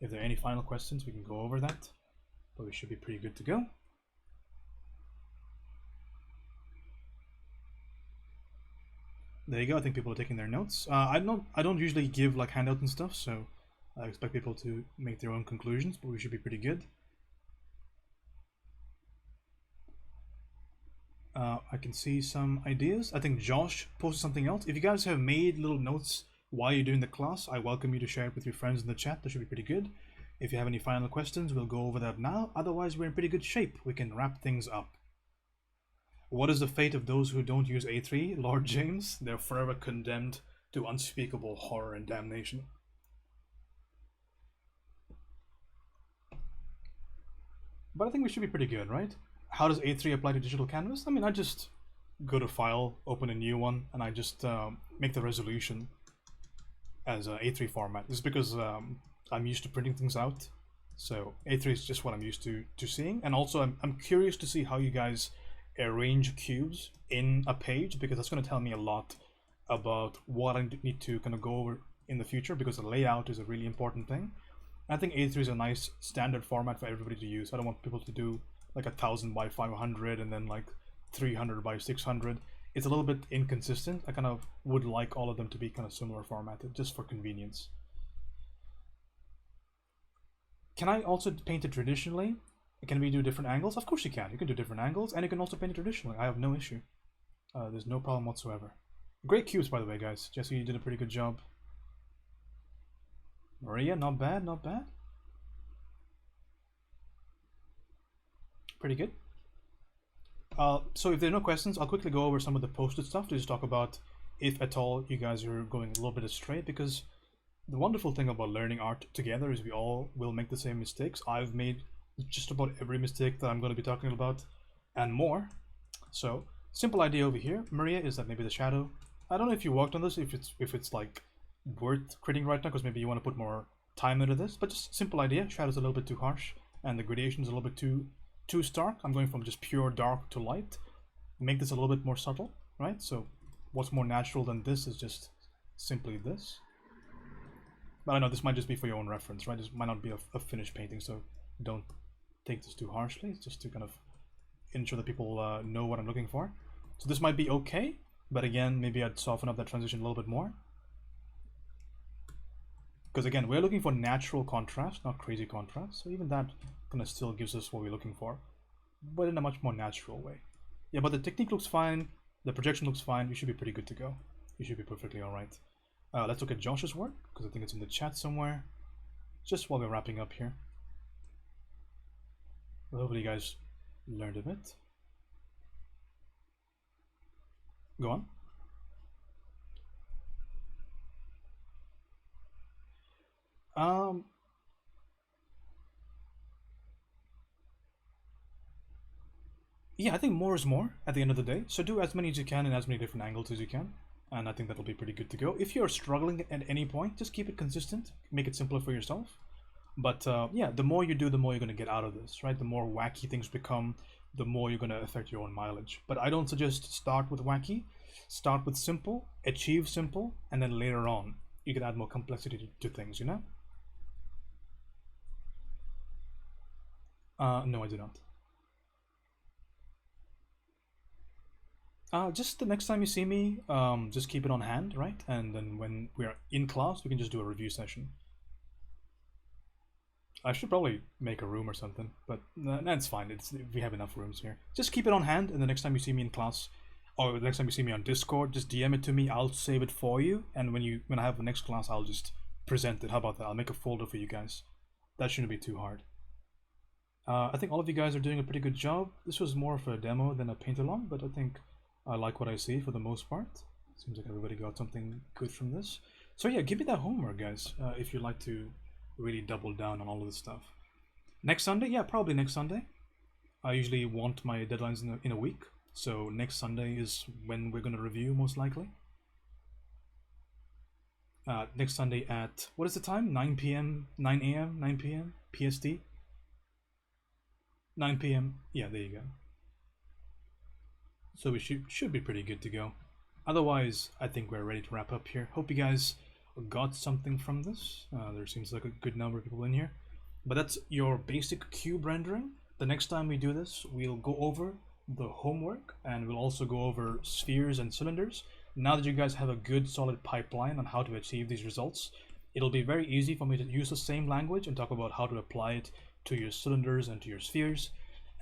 If there are any final questions, we can go over that. But we should be pretty good to go. There you go. I think people are taking their notes. I don't usually give like handouts and stuff, so I expect people to make their own conclusions, but we should be pretty good. I can see some ideas. I think Josh posted something else. If you guys have made little notes while you're doing the class, I welcome you to share it with your friends in the chat. That should be pretty good. If you have any final questions, we'll go over that now. Otherwise, we're in pretty good shape. We can wrap things up. What is the fate of those who don't use A3? Lord James, they're forever condemned to unspeakable horror and damnation. But I think we should be pretty good, right? How does A3 apply to digital canvas? I mean, I just go to File, open a new one, and I just make the resolution as a A3 format. This is because I'm used to printing things out. So A3 is just what I'm used to seeing. And also, I'm curious to see how you guys arrange cubes in a page, because that's going to tell me a lot about what I need to kind of go over in the future, because the layout is a really important thing. I think A3 is a nice standard format for everybody to use. I don't want people to do like 1000 by 500 and then like 300 by 600. It's a little bit inconsistent. I kind of would like all of them to be kind of similar formatted, just for convenience. Can I also paint it traditionally? Can we do different angles? Of course you can. You can do different angles, and you can also paint it traditionally. I have no issue. There's no problem whatsoever. Great cubes, by the way, guys. Jesse, you did a pretty good job. Maria, not bad, not bad. Pretty good. So if there are no questions, I'll quickly go over some of the posted stuff to just talk about if at all you guys are going a little bit astray, because the wonderful thing about learning art together is we all will make the same mistakes. I've made just about every mistake that I'm going to be talking about and more. So simple idea over here, Maria, is that maybe the shadow, I don't know if you worked on this, if it's like worth creating right now, because maybe you want to put more time into this, but just simple idea, shadow's a little bit too harsh and the gradation is a little bit too stark. I'm going from just pure dark to light, make this a little bit more subtle, right? So what's more natural than this is just simply this. But I know this might just be for your own reference, right? This might not be a finished painting, so don't take this too harshly. It's just to kind of ensure that people know what I'm looking for. So this might be okay, but again, maybe I'd soften up that transition a little bit more. Because again, we're looking for natural contrast, not crazy contrast. So even that kind of still gives us what we're looking for, but in a much more natural way. Yeah, but the technique looks fine. The projection looks fine. You should be pretty good to go. You should be perfectly all right. Let's look at Josh's work, because I think it's in the chat somewhere. Just while we're wrapping up here. Well, hopefully you guys learned a bit. Go on. Yeah, I think more is more at the end of the day. So do as many as you can in as many different angles as you can. And I think that'll be pretty good to go. If you're struggling at any point, just keep it consistent. Make it simpler for yourself. But yeah, the more you do, the more you're going to get out of this, right? The more wacky things become, the more you're going to affect your own mileage. But I don't suggest start with wacky. Start with simple, achieve simple, and then later on, you can add more complexity to things, you know? No, I do not. Just the next time you see me, just keep it on hand, right? And then when we're in class, we can just do a review session. I should probably make a room or something, but that's fine. We have enough rooms here. Just keep it on hand, and the next time you see me in class, or the next time you see me on Discord, just DM it to me. I'll save it for you, and when I have the next class, I'll just present it. How about that? I'll make a folder for you guys. That shouldn't be too hard. I think all of you guys are doing a pretty good job. This was more of a demo than a paint-along, but I think I like what I see for the most part. Seems like everybody got something good from this. So yeah, give me that homework, guys, if you'd like to really double down on all of this stuff. Next Sunday? Yeah, probably next Sunday. I usually want my deadlines in a week, so next Sunday is when we're going to review, most likely. Next Sunday at, what is the time? 9 p.m., 9 a.m., 9 p.m., PST? 9 p.m., yeah, there you go. So we should be pretty good to go. Otherwise, I think we're ready to wrap up here. Hope you guys got something from this. There seems like a good number of people in here. But that's your basic cube rendering. The next time we do this, we'll go over the homework, and we'll also go over spheres and cylinders. Now that you guys have a good solid pipeline on how to achieve these results, it'll be very easy for me to use the same language and talk about how to apply it to your cylinders and to your spheres,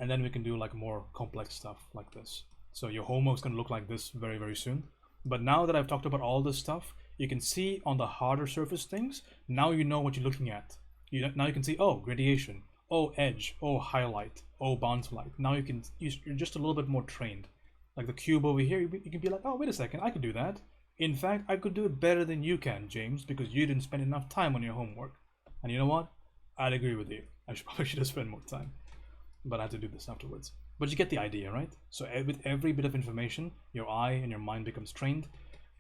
and then we can do like more complex stuff like this. So your homework's going to look like this very, very soon. But now that I've talked about all this stuff, you can see on the harder surface things, now you know what you're looking at. Now you can see, oh, gradation, oh, edge, oh, highlight, oh, bounce light. Now you're just a little bit more trained. Like the cube over here, you can be like, oh, wait a second, I could do that. In fact, I could do it better than you can, James, because you didn't spend enough time on your homework. And you know what? I'd agree with you. I probably should have spent more time. But I had to do this afterwards. But you get the idea, right? So with every bit of information, your eye and your mind becomes trained.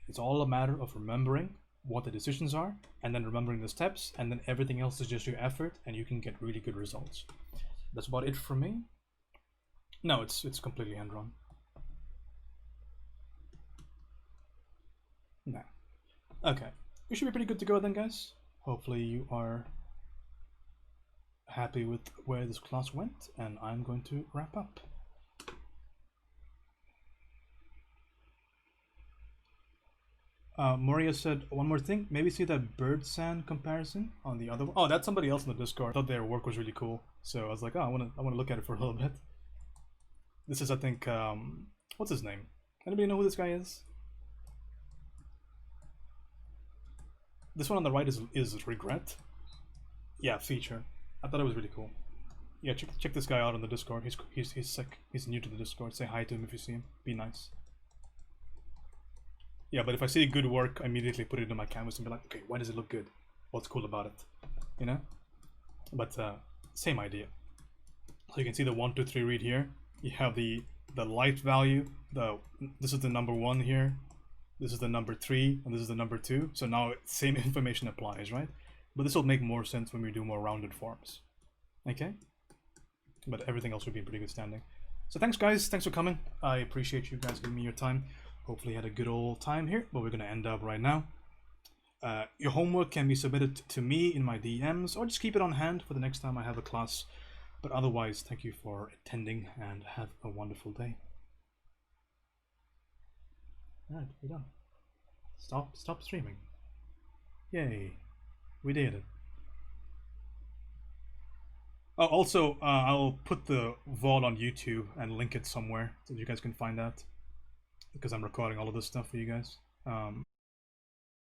It's all a matter of remembering what the decisions are, and then remembering the steps, and then everything else is just your effort, and you can get really good results. That's about it for me. No, it's completely hand-drawn. No. Okay. We should be pretty good to go then, guys. Hopefully you are happy with where this class went, and I'm going to wrap up. Moria said one more thing. Maybe see that bird sand comparison on the other one. Oh, that's somebody else in the Discord. I thought their work was really cool, so I was like, oh, I wanna look at it for a little bit. This is, I think, what's his name? Anybody know who this guy is? This one on the right is Regret. Yeah, feature. I thought it was really cool. Yeah, check this guy out on the Discord. He's sick. He's new to the Discord. Say hi to him if you see him. Be nice. Yeah, but if I see good work, I immediately put it in my canvas and be like, okay, why does it look good? What's cool about it? You know? But same idea. So you can see the 1, 2, 3 read here. You have the light value. This is the number 1 here. This is the number 3, and this is the number 2. So now same information applies, right? But this will make more sense when we do more rounded forms. Okay? But everything else will be in pretty good standing. So thanks, guys. Thanks for coming. I appreciate you guys giving me your time. Hopefully you had a good old time here, but we're going to end up right now. Your homework can be submitted to me in my DMs, or just keep it on hand for the next time I have a class. But otherwise, thank you for attending, and have a wonderful day. Alright, we're done. Stop streaming. Yay. We did it. Oh, also, I'll put the VOD on YouTube and link it somewhere so that you guys can find that. Because I'm recording all of this stuff for you guys.